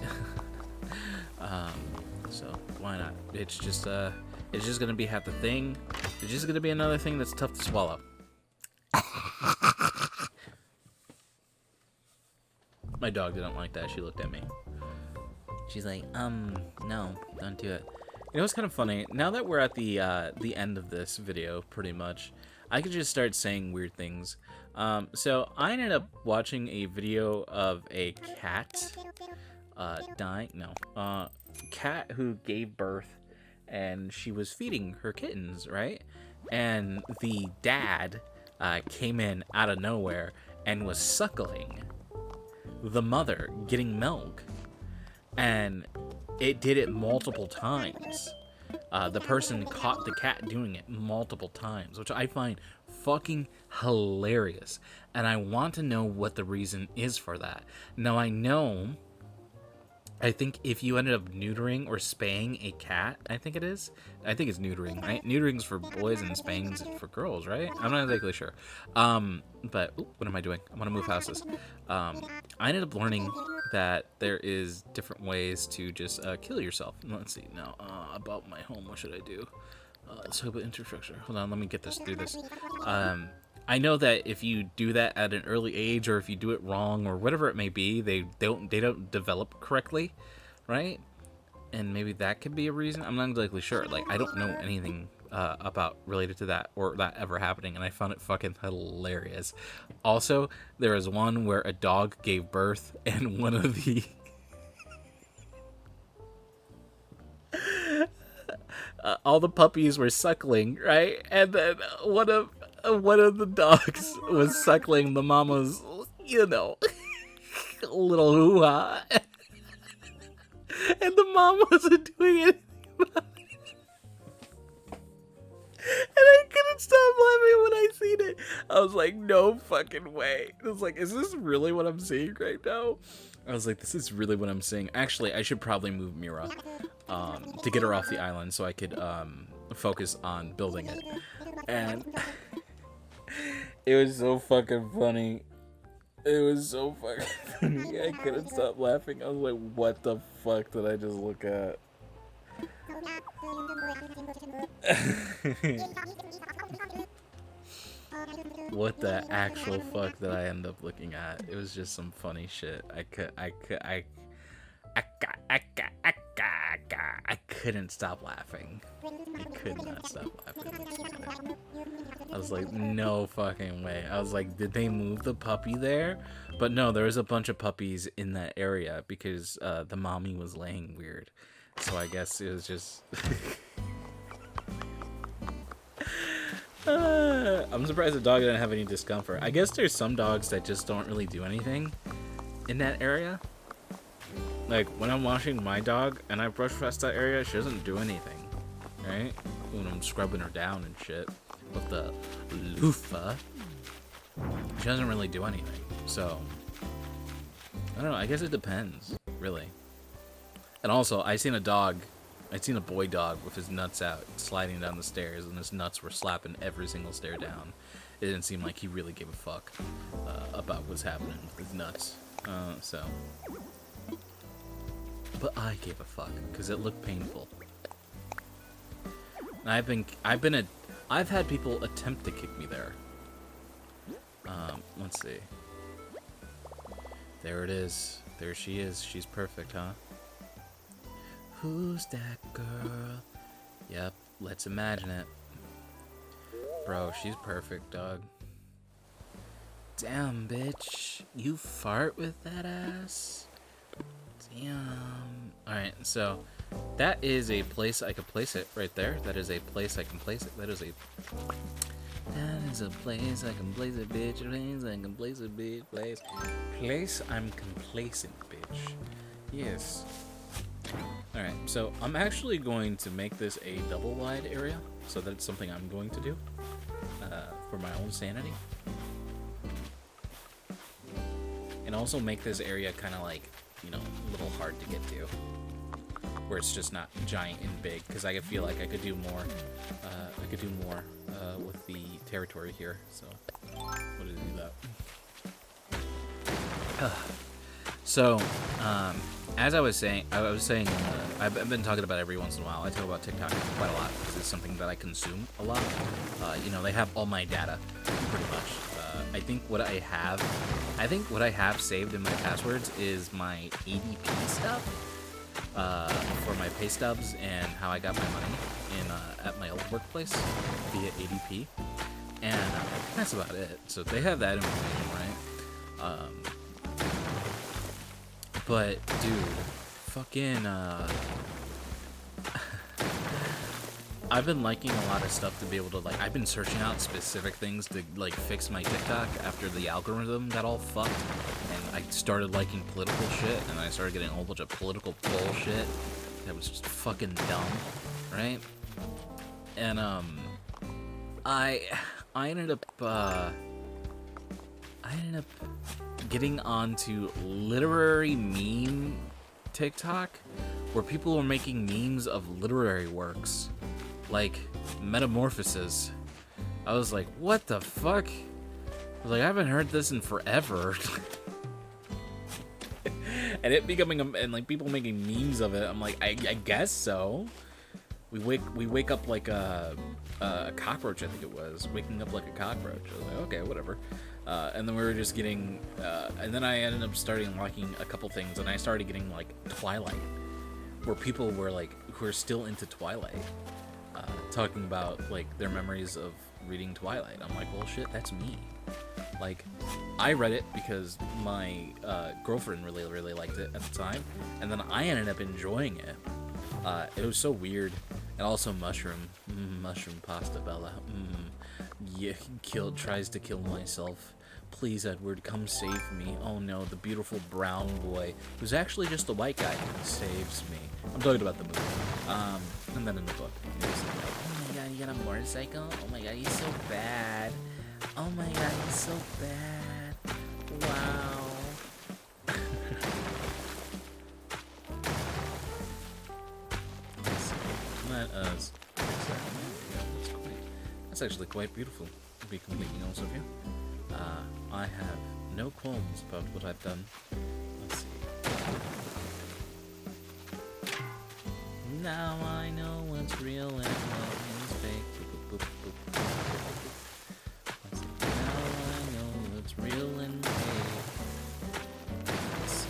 So why not? It's just going to be half the thing. It's just going to be another thing that's tough to swallow. My dog didn't like that. She looked at me. She's like, no, don't do it. You know what's kind of funny? Now that we're at the end of this video, pretty much, I could just start saying weird things. So I ended up watching a video of a cat dying. No, cat who gave birth, and she was feeding her kittens, right? And the dad came in out of nowhere and was suckling the mother, getting milk, and it did it multiple times. the person caught the cat doing it multiple times, which I find fucking hilarious. And I want to know what the reason is for that. Now, I think if you ended up neutering or spaying a cat, I think it's neutering, right? Neutering's for boys and spaying's for girls, right? I'm not exactly sure. But what am I doing? I want to move houses. I ended up learning that there is different ways to just kill yourself. Let's see now. About my home, what should I do? Let's hope infrastructure. Hold on, let me get this through this. I know that if you do that at an early age, or if you do it wrong, or whatever it may be, they don't develop correctly, right? And maybe that could be a reason. I'm not exactly sure. Like, I don't know anything about related to that or that ever happening, and I found it fucking hilarious. Also, there is one where a dog gave birth, and one of the all the puppies were suckling, right? And then one of the dogs was suckling the mama's, little hoo-ha. And the mom wasn't doing it. And I couldn't stop laughing when I seen it. I was like, no fucking way. I was like, is this really what I'm seeing right now? I was like, this is really what I'm seeing. Actually, I should probably move Mira to get her off the island so I could focus on building it. And it was so fucking funny. It was so fucking funny. I couldn't stop laughing. I was like, what the fuck did I just look at? What the actual fuck did I end up looking at? It was just some funny shit. I couldn't stop laughing. I could not stop laughing. I was like, no fucking way. I was like, did they move the puppy there? But no, there was a bunch of puppies in that area because the mommy was laying weird. So I guess it was just... I'm surprised the dog didn't have any discomfort. I guess there's some dogs that just don't really do anything in that area. Like, when I'm washing my dog and I brush past that area, she doesn't do anything, right? When I'm scrubbing her down and shit with the loofah, she doesn't really do anything. So, I don't know. I guess it depends, really. And also, I seen a boy dog with his nuts out sliding down the stairs, and his nuts were slapping every single stair down. It didn't seem like he really gave a fuck about what's happening with his nuts. But I gave a fuck because it looked painful. And I've had people attempt to kick me there. Let's see. There it is. There she is. She's perfect, huh? Who's that girl? Yep, let's imagine it. Bro, she's perfect, dog. Damn, bitch. You fart with that ass? Damn. Alright, so that is a place I could place it right there. That is a place I can place it. That is a place I can place it, bitch. Place I can place it, bitch. Place I'm complacent, bitch. Yes. Alright, so I'm actually going to make this a double wide area. So that's something I'm going to do for my own sanity. And also make this area kind of like, a little hard to get to. Where it's just not giant and big. Because I feel like I could do more. With the territory here. So, what did I do that? So, as I was saying, I've been talking about it every once in a while. I talk about TikTok quite a lot because it's something that I consume a lot. They have all my data, pretty much. I think what I have saved in my passwords is my ADP stuff for my pay stubs and how I got my money at my old workplace via ADP, and that's about it. So they have that information, right? But dude, fucking I've been liking a lot of stuff to be able to I've been searching out specific things to fix my TikTok after the algorithm got all fucked, and I started liking political shit, and I started getting a whole bunch of political bullshit that was just fucking dumb. right? And I I ended up getting onto literary meme TikTok, where people were making memes of literary works, like Metamorphoses. I was like, what the fuck? I was like, I haven't heard this in forever. And it becoming and like people making memes of it. I'm like, I guess so. We wake up like a cockroach. I think it was waking up like a cockroach. I was like, okay, whatever. And then we were just getting, and then I ended up starting liking a couple things, and I started getting like Twilight, where people were like who are still into Twilight, talking about like their memories of reading Twilight. I'm like, well, shit, that's me. Like, I read it because my girlfriend really liked it at the time, and then I ended up enjoying it. It was so weird, and also mushroom pasta Bella. Yeah, tries to kill myself. Please, Edward, come save me. Oh no, the beautiful brown boy, who's actually just a white guy, saves me. I'm talking about the movie. And then in the book, he's like, oh my god, you got a motorcycle? Oh my god, he's so bad. Oh my god, he's so bad. Wow. Let us. That's actually quite beautiful, to be completely honest with you. I have no qualms about what I've done. Let's see. Now I know what's real and what is fake. Boop, boop, boop, boop. Let's see. Now I know what's real and fake. Let's see.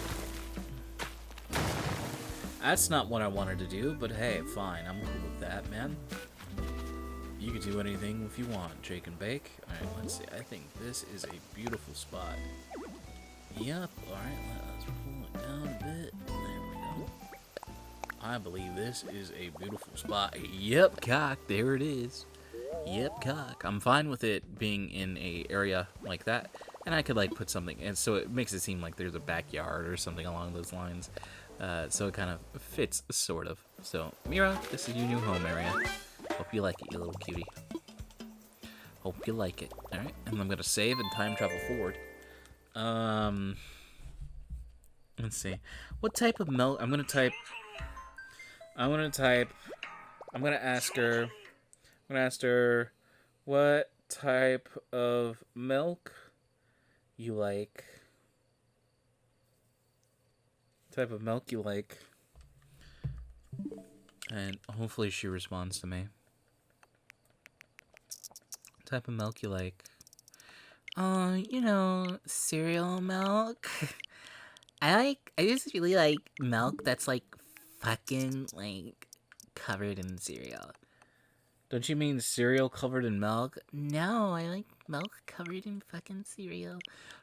That's not what I wanted to do, but hey, fine. I'm cool with that, man. You can do anything if you want, Jake and Bake. Alright, let's see. I think this is a beautiful spot. Yep. Alright, let's pull it down a bit. There we go. I believe this is a beautiful spot. Yep, cock. There it is. Yep, cock. I'm fine with it being in a area like that. And I could, like, put something... And so it makes it seem like there's a backyard or something along those lines. So it kind of fits, sort of. So, Mira, this is your new home area. Hope you like it, you little cutie. Hope you like it. Alright, and I'm gonna save and time travel forward. Let's see. What type of milk? I'm gonna ask her what type of milk you like. Type of milk you like. And hopefully she responds to me. Type of milk you like? You know, cereal milk. I just really like milk that's like fucking like covered in cereal. Don't you mean cereal covered in milk? No, I like milk covered in fucking cereal.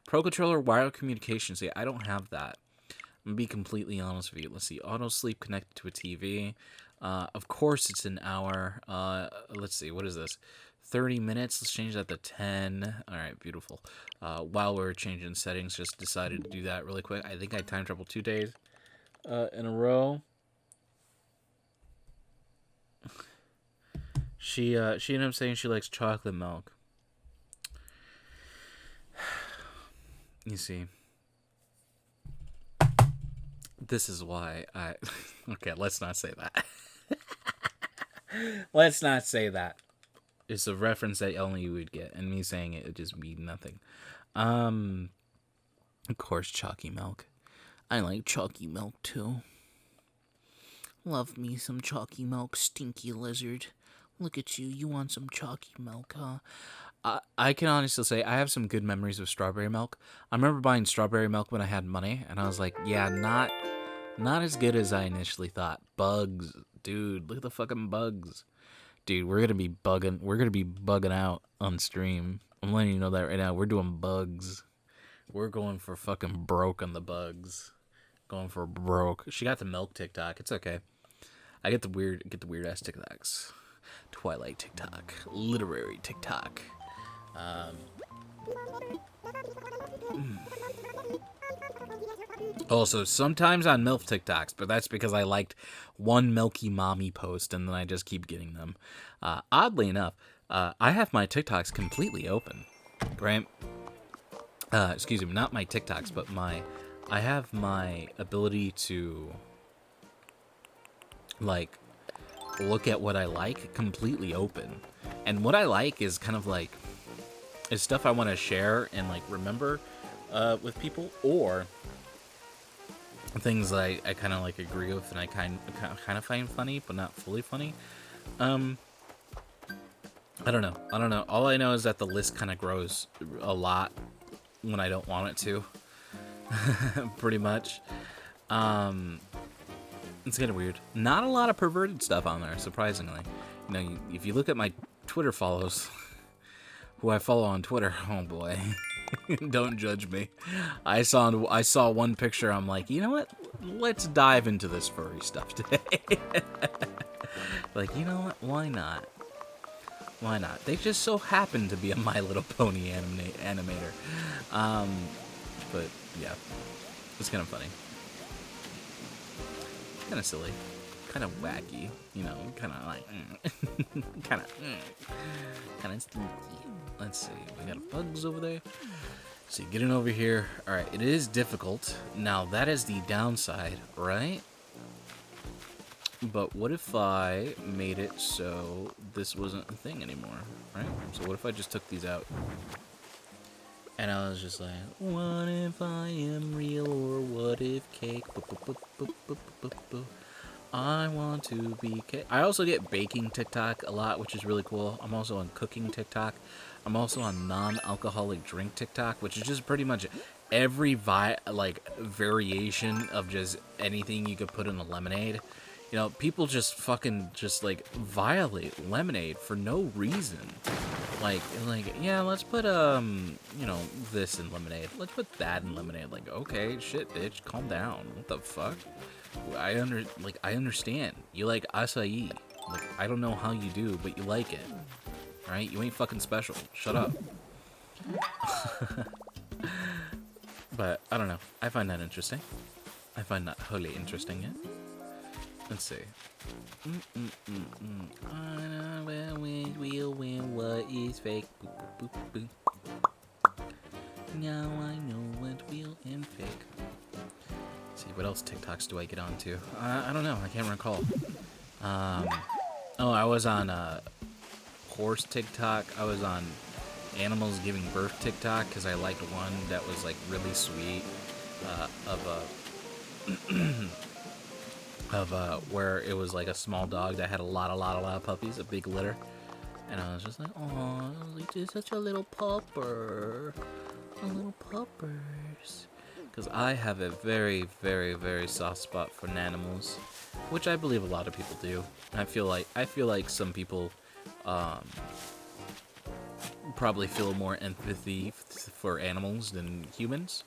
Pro controller wired communication. See, I don't have that. I'm gonna be completely honest with you. Let's see. Auto sleep connected to a TV. Of course it's an hour. Let's see. What is this? 30 minutes. Let's change that to 10. All right, beautiful. While we're changing settings, just decided to do that really quick. I think I time traveled 2 days in a row. She ended up saying she likes chocolate milk. You see. This is why I... Okay, let's not say that. Let's not say that. It's a reference that only you would get, and me saying it would just mean nothing. Of course, chalky milk. I like chalky milk, too. Love me some chalky milk, stinky lizard. Look at you. You want some chalky milk, huh? I can honestly say I have some good memories of strawberry milk. I remember buying strawberry milk when I had money, and I was like, yeah, not as good as I initially thought. Bugs. Dude, look at the fucking bugs. Dude, we're gonna be bugging out on stream. I'm letting you know that right now. We're doing bugs. We're going for fucking broke on the bugs. Going for broke. She got the milk TikTok. It's okay. I get the weird ass TikToks. Twilight TikTok. Literary TikTok. Also, sometimes on MILF TikToks, but that's because I liked one Milky Mommy post and then I just keep getting them. Oddly enough, I have my TikToks completely open, right? Excuse me, not my TikToks, but I have my ability to, like, look at what I like completely open. And what I like is kind of like, is stuff I want to share and, like, remember with people, or things that I kind of like agree with and I kind of find funny, but not fully funny. I don't know. All I know is that the list kind of grows a lot when I don't want it to. Pretty much. It's kind of weird. Not a lot of perverted stuff on there, surprisingly. You know, if you look at my Twitter follows, who I follow on Twitter, oh boy. Don't judge me. I saw one picture. I'm like, you know what? Let's dive into this furry stuff today. Like, you know what? Why not? Why not? They just so happen to be a My Little Pony animator. But yeah, it's kind of funny, kind of silly, kind of wacky. You know, kind of like, kind of stinky. Let's see. We got bugs over there. So getting over here. All right, it is difficult. Now that is the downside, right? But what if I made it so this wasn't a thing anymore, right? So what if I just took these out? And I was just like, what if I am real, or what if cake? I want to be cake. I also get baking TikTok a lot, which is really cool. I'm also on cooking TikTok. I'm also on non-alcoholic drink TikTok, which is just pretty much every variation of just anything you could put in a lemonade. You know, people just fucking just like violate lemonade for no reason. Like, yeah, let's put you know, this in lemonade. Let's put that in lemonade. Like, okay, shit, bitch, calm down. What the fuck? I understand. You like acai. Like, I don't know how you do, but you like it. Right? You ain't fucking special. Shut up. But I don't know. I find that interesting. I find that wholly interesting, yeah? Let's see. We'll win what is fake. Boop, boop, boop. Now I know what real and fake. Let's see, what else TikToks do I get onto? I don't know. I can't recall. Oh, I was on horse TikTok. I was on animals giving birth TikTok because I liked one that was like really sweet where it was like a small dog that had a lot of puppies, a big litter, and I was just like, oh, it's such a little pupper, a little puppers, because I have a very, very, very soft spot for animals, which I believe a lot of people do. I feel like some people probably feel more empathy for animals than humans.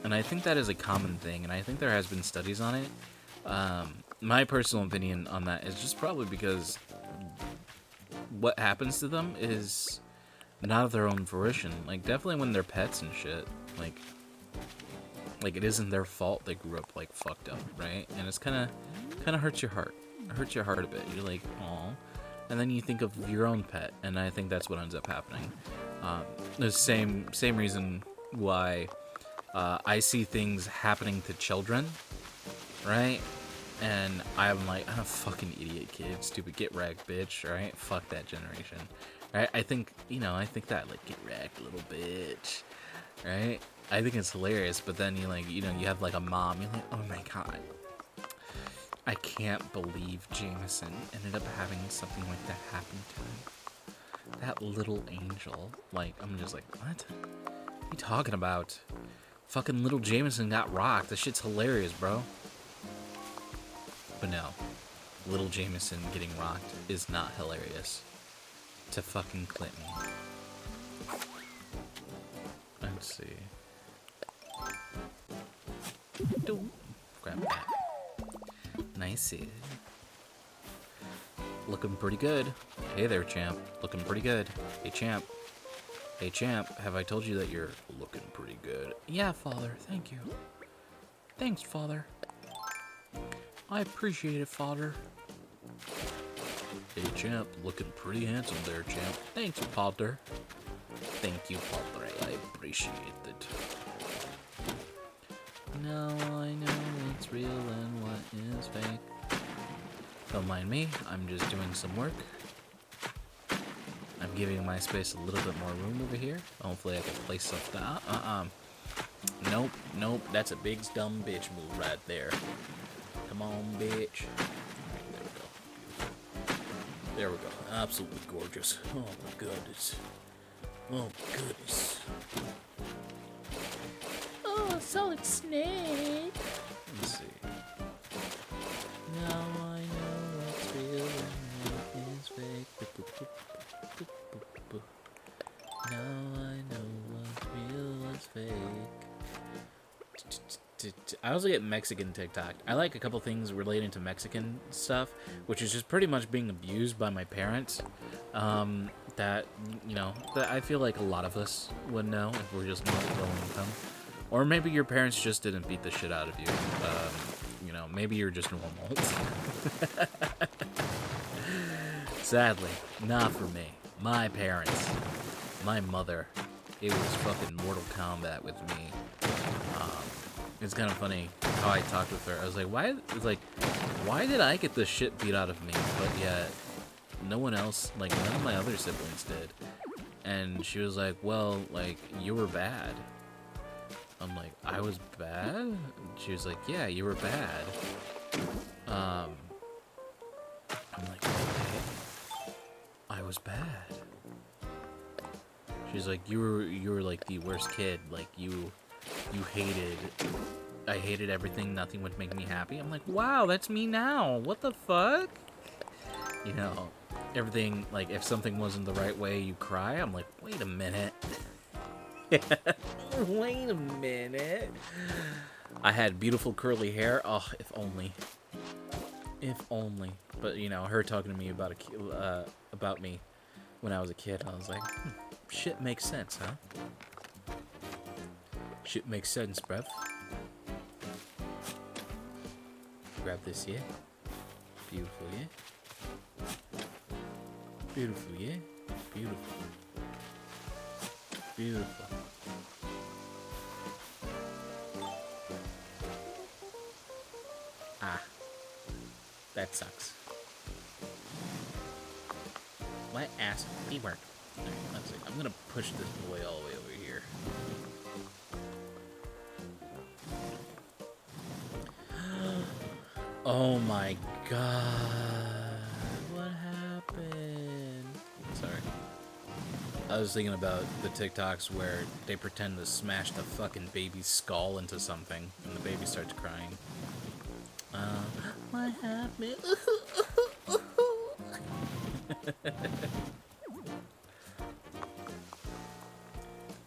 And I think that is a common thing, and I think there has been studies on it. My personal opinion on that is just probably because what happens to them is not of their own fruition. Like, definitely when they're pets and shit, like it isn't their fault they grew up like fucked up, right? And it's kind of hurts your heart. It hurts your heart a bit. You're like, aw. And then you think of your own pet, and I think that's what ends up happening. The same reason why I see things happening to children, right? And I'm like, I'm a fucking idiot kid, stupid, get wrecked, bitch, right? Fuck that generation, right? I think that, like, get wrecked, little bitch, right? I think it's hilarious, but then you have like a mom, you're like, oh my god, I can't believe Jameson ended up having something like that happen to him. That little angel, like, I'm just like, what? What are you talking about? Fucking little Jameson got rocked. That shit's hilarious, bro. But no, little Jameson getting rocked is not hilarious. To fucking Clinton. Let's see. Grab that. Nice. Looking pretty good. Hey there, champ. Looking pretty good. Hey, champ. Hey, champ. Have I told you that you're looking pretty good? Yeah, father. Thank you. Thanks, Father. I appreciate it, Father. Hey, champ. Looking pretty handsome there, champ. Thanks, Father. Thank you, Father. I appreciate it. Now I know what's real and what is fake. Don't mind me. I'm just doing some work. I'm giving my space a little bit more room over here. Hopefully I can place stuff down. Nope, nope. That's a big dumb bitch move right there. Come on, bitch. Right, there we go. There we go. Absolutely gorgeous. Oh my goodness. Oh my goodness. Oh, solid snake. Let's see. Now I know what's real and what is fake. Now I know what's real, what's fake. I also get Mexican TikTok. I like a couple things relating to Mexican stuff, which is just pretty much being abused by my parents. That, you know, that I feel like a lot of us would know if we're just not low income. Or maybe your parents just didn't beat the shit out of you. You know, maybe you're just normal. Sadly, not for me. My parents, my mother, it was fucking Mortal Kombat with me. It's kind of funny how I talked with her. I was like, why did I get the shit beat out of me, but yet no one else, like none of my other siblings did? And she was like, well, like, you were bad. I'm like, I was bad? And she was like, yeah, you were bad. I'm like, okay. I was bad. She's like, you were like the worst kid. Like you hated. I hated everything. Nothing would make me happy. I'm like, wow, that's me now. What the fuck? You know, everything. Like, if something wasn't the right way, you cry. I'm like, wait a minute. Wait a minute. I had beautiful curly hair. Oh, if only. If only. But you know, her talking to me about me when I was a kid, I was like, shit makes sense, huh? Shit makes sense, bruv. Grab this, yeah? Beautiful, yeah? Beautiful, yeah? Beautiful. Beautiful. Ah. That sucks. My ass teamwork. Alright, let's see. I'm gonna push this boy all the way over here. Oh my god. What happened? Sorry. I was thinking about the TikToks where they pretend to smash the fucking baby's skull into something and the baby starts crying. What happened?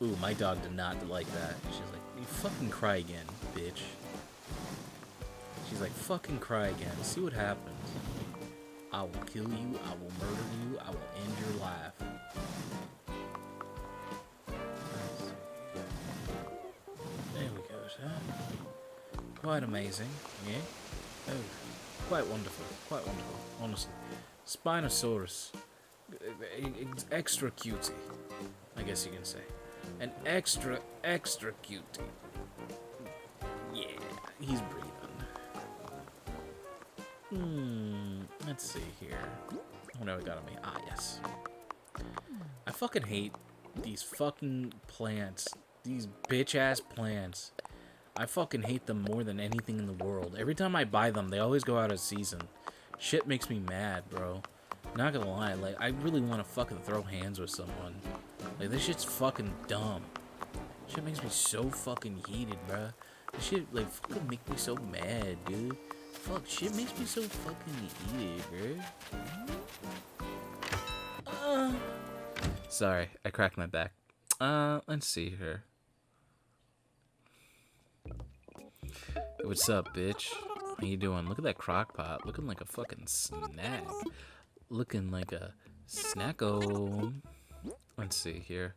Ooh, my dog did not like that. She's like, you fucking cry again, bitch. She's like, fucking cry again. See what happens. I will kill you. I will murder you. I will end your life. There we go, sir. Quite amazing. Yeah? Oh, quite wonderful. Quite wonderful. Honestly. Spinosaurus. Extra cutie. I guess you can say. An extra cutie. Yeah, he's breathing. Let's see here. Oh no, it got on me. Ah, yes. I fucking hate these fucking plants. These bitch-ass plants. I fucking hate them more than anything in the world. Every time I buy them, they always go out of season. Shit makes me mad, bro. Not gonna lie, like, I really want to fucking throw hands with someone. Like, this shit's fucking dumb. Shit makes me so fucking heated, bruh. This shit, like, fucking make me so mad, dude. Fuck, shit makes me so fucking heated, bro. Sorry, I cracked my back. Let's see here. What's up, bitch? How you doing? Look at that crock pot. Looking like a fucking snack. Looking like a snacko. Let's see here.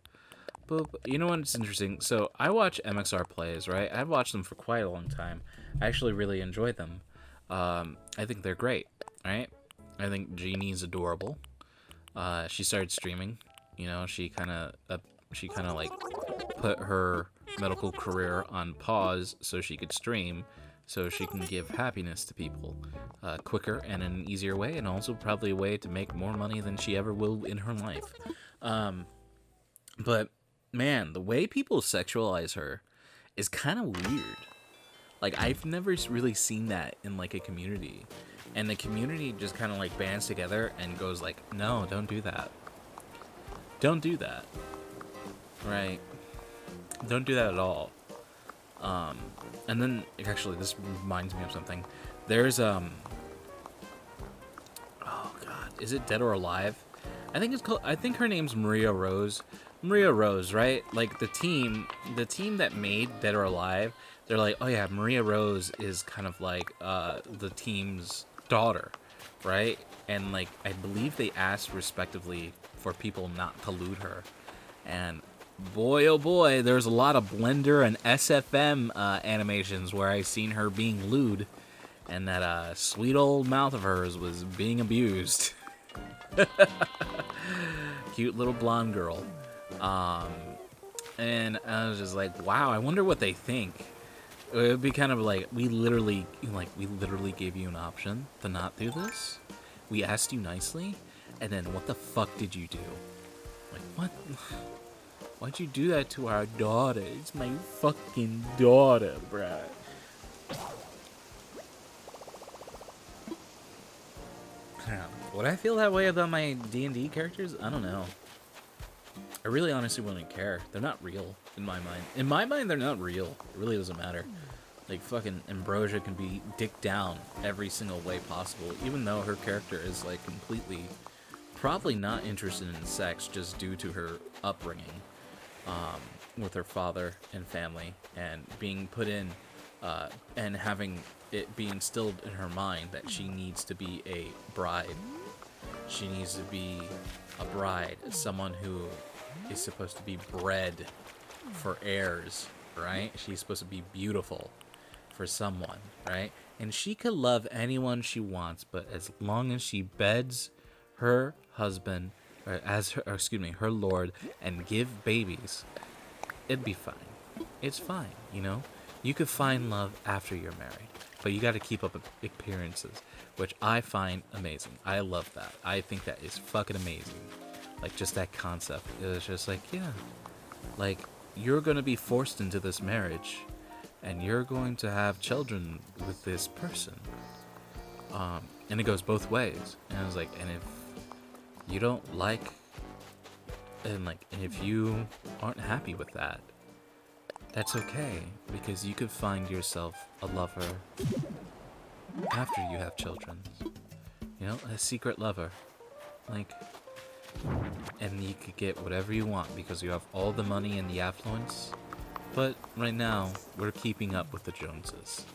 But you know what's interesting? So I watch MXR plays, right? I've watched them for quite a long time. I actually really enjoy them. I think they're great, right? I think Jeannie's adorable. She started streaming. You know, she kind of like put her medical career on pause so she could stream, so she can give happiness to people quicker and in an easier way, and also probably a way to make more money than she ever will in her life. But man, the way people sexualize her is kind of weird. Like, I've never really seen that in like a community, and the community just kind of like bands together and goes like, no, don't do that, don't do that, right? Don't do that at all. And then actually, this reminds me of something. There's oh god, is it Dead or Alive? I think it's called. I think her name's Maria Rose. Maria Rose, right? Like the team that made Dead or Alive. They're like, oh yeah, Maria Rose is kind of like the team's daughter, right? And like, I believe they asked respectively for people not to loot her, and boy, oh boy, there's a lot of Blender and SFM animations where I seen her being lewd, and that sweet old mouth of hers was being abused. Cute little blonde girl. And I was just like, wow, I wonder what they think. It would be kind of like, we literally gave you an option to not do this. We asked you nicely, and then what the fuck did you do? Like, what? Why'd you do that to our daughter? It's my fucking daughter, bruh. Would I feel that way about my D&D characters? I don't know. I really honestly wouldn't care. They're not real, in my mind. In my mind, they're not real. It really doesn't matter. Like, fucking Ambrosia can be dicked down every single way possible, even though her character is, like, completely, probably not interested in sex just due to her upbringing. With her father and family, and being put in, and having it be instilled in her mind that she needs to be a bride. She needs to be a bride, someone who is supposed to be bred for heirs, right? She's supposed to be beautiful for someone, right? And she could love anyone she wants, but as long as she beds her husband, her lord, and give babies, it'd be fine. It's fine, you know? You could find love after you're married, but you got to keep up appearances, which I find amazing. I love that. I think that is fucking amazing. Like, just that concept. It was just like, yeah, like, you're going to be forced into this marriage, and you're going to have children with this person. And it goes both ways. And I was like, and if you don't like, and if you aren't happy with that, that's okay, because you could find yourself a lover after you have children. You know, a secret lover. Like, and you could get whatever you want because you have all the money and the affluence. But right now, we're keeping up with the Joneses.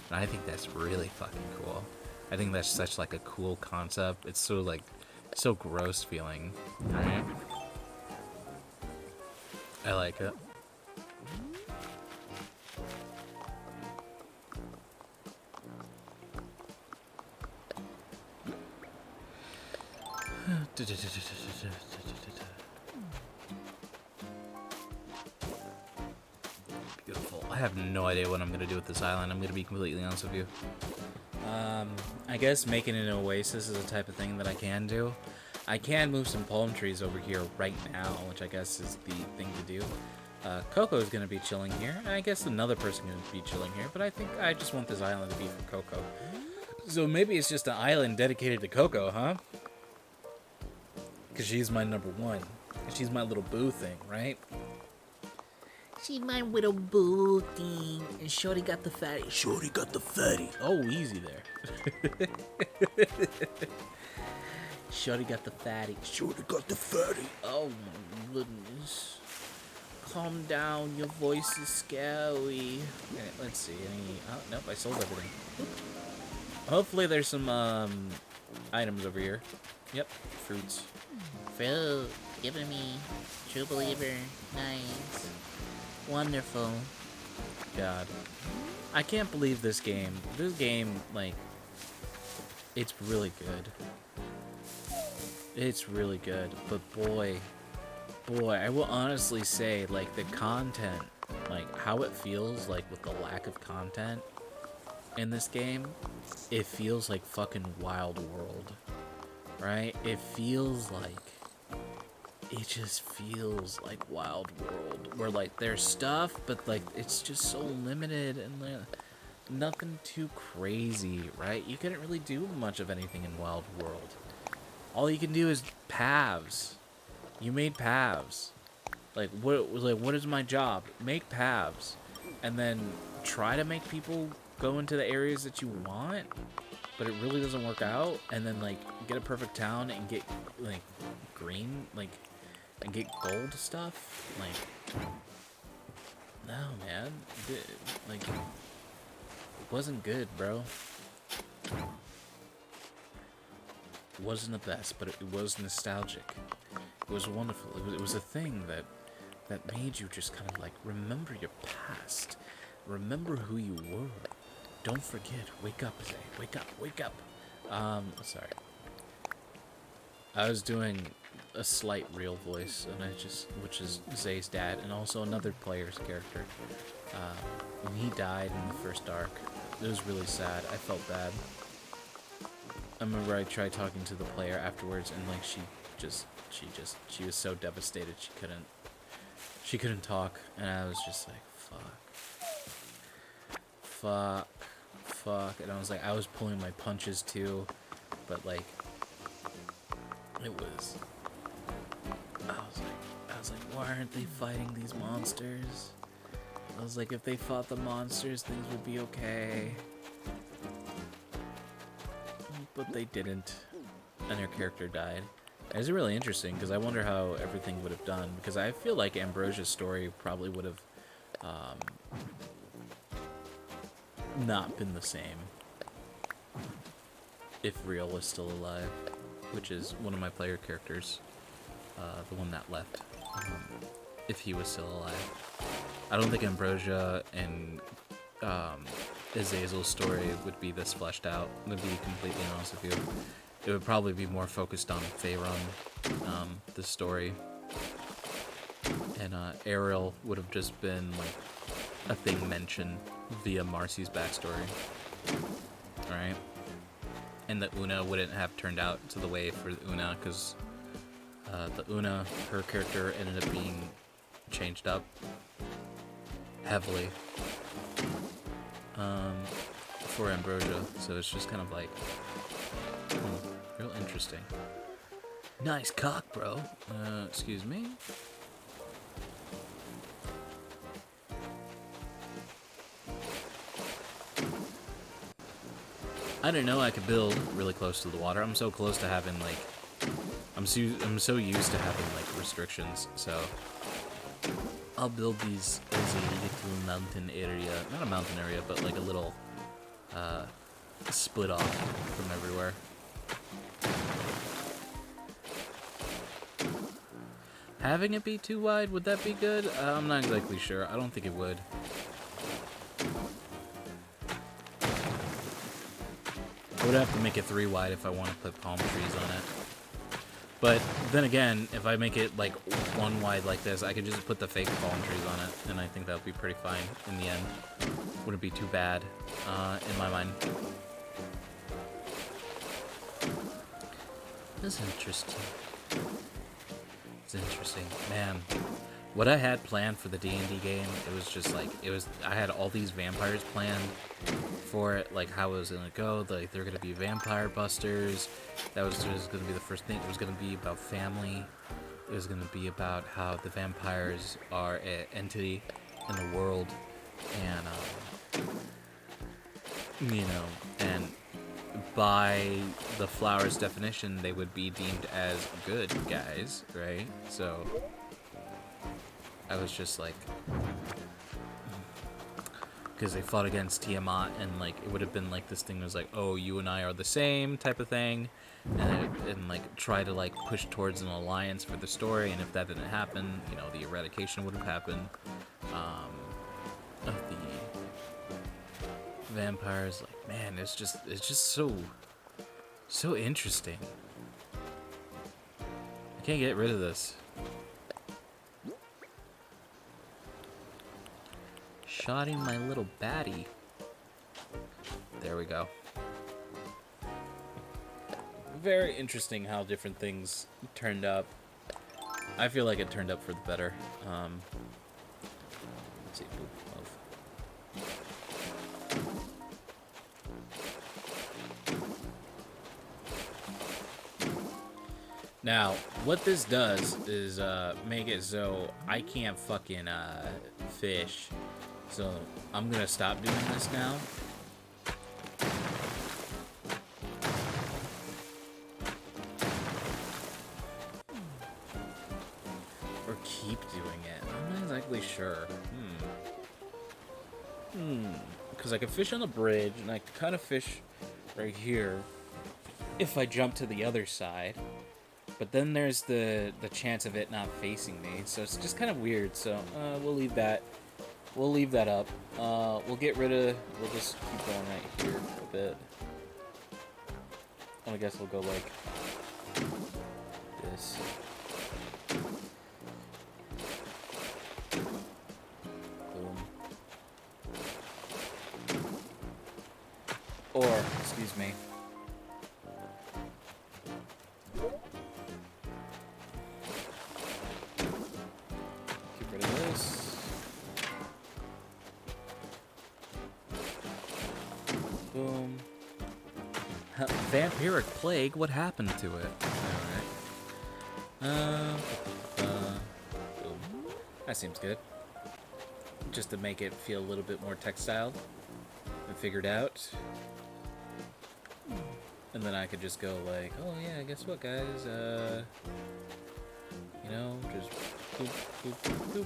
And I think that's really fucking cool. I think that's such like a cool concept. It's so like, so gross feeling, right? I like it. Beautiful. I have no idea what I'm going to do with this island. I'm going to be completely honest with you. I guess making an oasis is a type of thing that I can do. I can move some palm trees over here right now, which I guess is the thing to do. Coco is going to be chilling here, and I guess another person going to be chilling here, but I think I just want this island to be for Coco. So maybe it's just an island dedicated to Coco, huh? Because she's my number one. She's my little boo thing, right? She's my little boo thing. And Shorty got the fatty. Shorty got the fatty. Oh, easy there. Shorty got the fatty. Shorty got the fatty. Oh my goodness. Calm down. Your voice is scary. Okay, let's see. Oh, nope, I sold everything. Hopefully there's some items over here. Yep, fruits. Give it to me. True believer. Nice. Wonderful. God. I can't believe this game. This game, like, it's really good. It's really good. But boy, I will honestly say, like, the content, like, how it feels, like, with the lack of content in this game, it feels like fucking Wild World, right? It just feels like Wild World, where, like, there's stuff, but, like, it's just so limited, and nothing too crazy, right? You couldn't really do much of anything in Wild World. All you can do is paths. You made paths. Like what is my job? Make paths, and then try to make people go into the areas that you want, but it really doesn't work out. And then, like, get a perfect town and get, like, green, like, and get gold stuff. Like, no, man, like, it wasn't good, bro. It wasn't the best, but it was nostalgic. It was wonderful. It was a thing that made you just kind of, like, remember your past. Remember who you were. Don't forget. Wake up, Zay. Wake up. Wake up. Sorry. I was doing a slight real voice, and which is Zay's dad, and also another player's character. When he died in the first arc, it was really sad. I felt bad. I remember I tried talking to the player afterwards, and, like, she was so devastated she couldn't talk, and I was just like, fuck, and I was like, I was pulling my punches too, but, like, I was like, why aren't they fighting these monsters? I was like, if they fought the monsters, things would be okay. But they didn't, and their character died. It's really interesting, because I wonder how everything would have done, because I feel like Ambrosia's story probably would have not been the same if Real was still alive, which is one of my player characters, the one that left, if he was still alive. I don't think Ambrosia and Azazel's story would be this fleshed out, to be completely honest with you. It would probably be more focused on Faerun, the story. And Ariel would have just been, like, a thing mentioned via Marcy's backstory. Alright? And that Una wouldn't have turned out to the way for Una, because the Una, her character ended up being changed up heavily for Ambrosia. So it's just kind of like, real interesting. Nice cock, bro. Excuse me? I didn't know I could build really close to the water. I'm so close to having, like, I'm so used to having, like, restrictions, so I'll build these as a little mountain area. Not a mountain area, but, like, a little split off from everywhere. Having it be too wide, would that be good? I'm not exactly sure. I don't think it would. I would have to make it 3 wide if I want to put palm trees on it. But then again, if I make it, like, 1 wide like this, I could just put the fake palm trees on it, and I think that would be pretty fine in the end. Wouldn't be too bad, in my mind. That's interesting. It's interesting. Man, what I had planned for the D&D game, it was just like, I had all these vampires planned for it, like how it was gonna go, like they're gonna be vampire busters. That was just gonna be the first thing. It was gonna be about family. It was gonna be about how the vampires are an entity in the world, and you know, and by the flower's definition, they would be deemed as good guys, right? So I was just like, because they fought against Tiamat, and like it would have been like this thing was like, oh, you and I are the same type of thing, and like try to like push towards an alliance for the story. And if that didn't happen, you know, the eradication would have happened of the vampires. Like, man, it's just so interesting. I can't get rid of this. Shotting my little baddie. There we go. Very interesting how different things turned up. I feel like it turned up for the better. Let's see. Now, what this does is make it so I can't fucking fish. So I'm gonna stop doing this now. Or keep doing it. I'm not exactly sure. Because I can fish on the bridge, and I can kind of fish right here if I jump to the other side. But then there's the chance of it not facing me, so it's just kind of weird. So we'll leave that. We'll leave that up. We'll get rid of. We'll just keep going right here for a bit. And I guess we'll go like this. Boom. Or, excuse me. Get rid of this. Boom. Vampiric plague, what happened to it? Alright. Boom. That seems good. Just to make it feel a little bit more textile and figured out. And then I could just go like, oh yeah, guess what guys? You know, just boop, boop, boop, boop.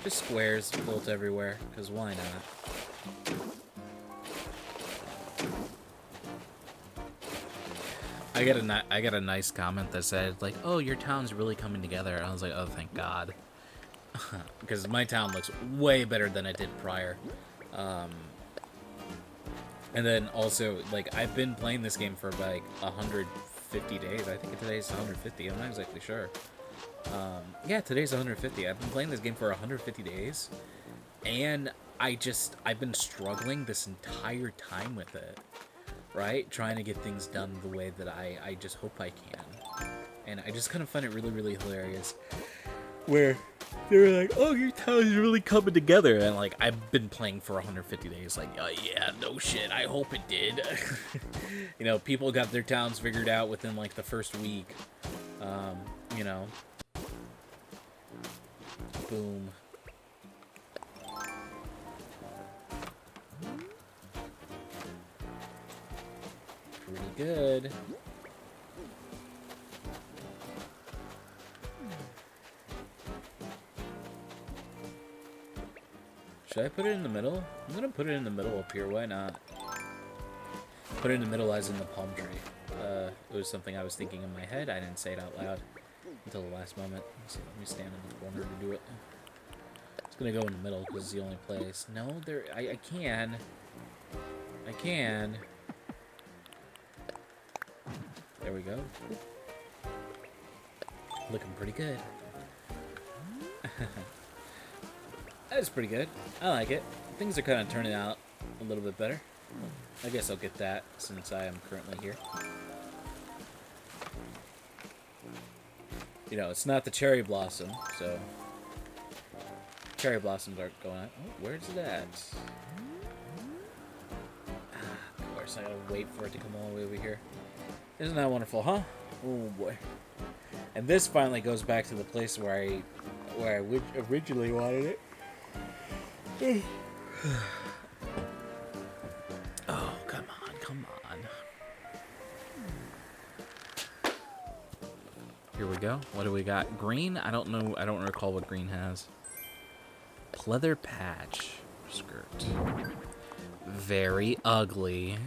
Just squares built everywhere, because why not? I got a nice comment that said, like, oh, your town's really coming together. And I was like, oh, thank God. Because my town looks way better than it did prior. And then also, like, I've been playing this game for like 150 days. I think today's 150. I'm not exactly sure. Yeah, today's 150. I've been playing this game for 150 days, and I've been struggling this entire time with it, right? Trying to get things done the way that I just hope I can. And I just kind of find it really, really hilarious, where they're like, oh, your town's really coming together, and like, I've been playing for 150 days, like, yeah, no shit, I hope it did. You know, people got their towns figured out within like the first week, you know. Boom. Pretty good. Should I put it in the middle? I'm gonna put it in the middle up here, why not? Put it in the middle as in the palm tree. It was something I was thinking in my head, I didn't say it out loud until the last moment. So let me stand in the corner to do it. It's gonna go in the middle because it's the only place. No, I can. I can. There we go. Looking pretty good. That's pretty good. I like it. Things are kind of turning out a little bit better. I guess I'll get that since I am currently here. You know, it's not the cherry blossom, so cherry blossoms aren't going on. Oh, where's it at? Of course, I gotta wait for it to come all the way over here. Isn't that wonderful, huh? Oh boy. And this finally goes back to the place where I originally wanted it. we go. What do we got? Green? I don't know. I don't recall what green has. Pleather patch skirt. Very ugly.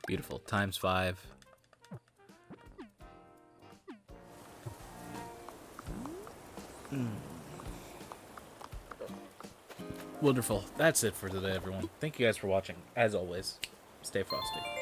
Beautiful. Times 5. Wonderful. That's it for today, everyone. Thank you guys for watching. As always, stay frosty.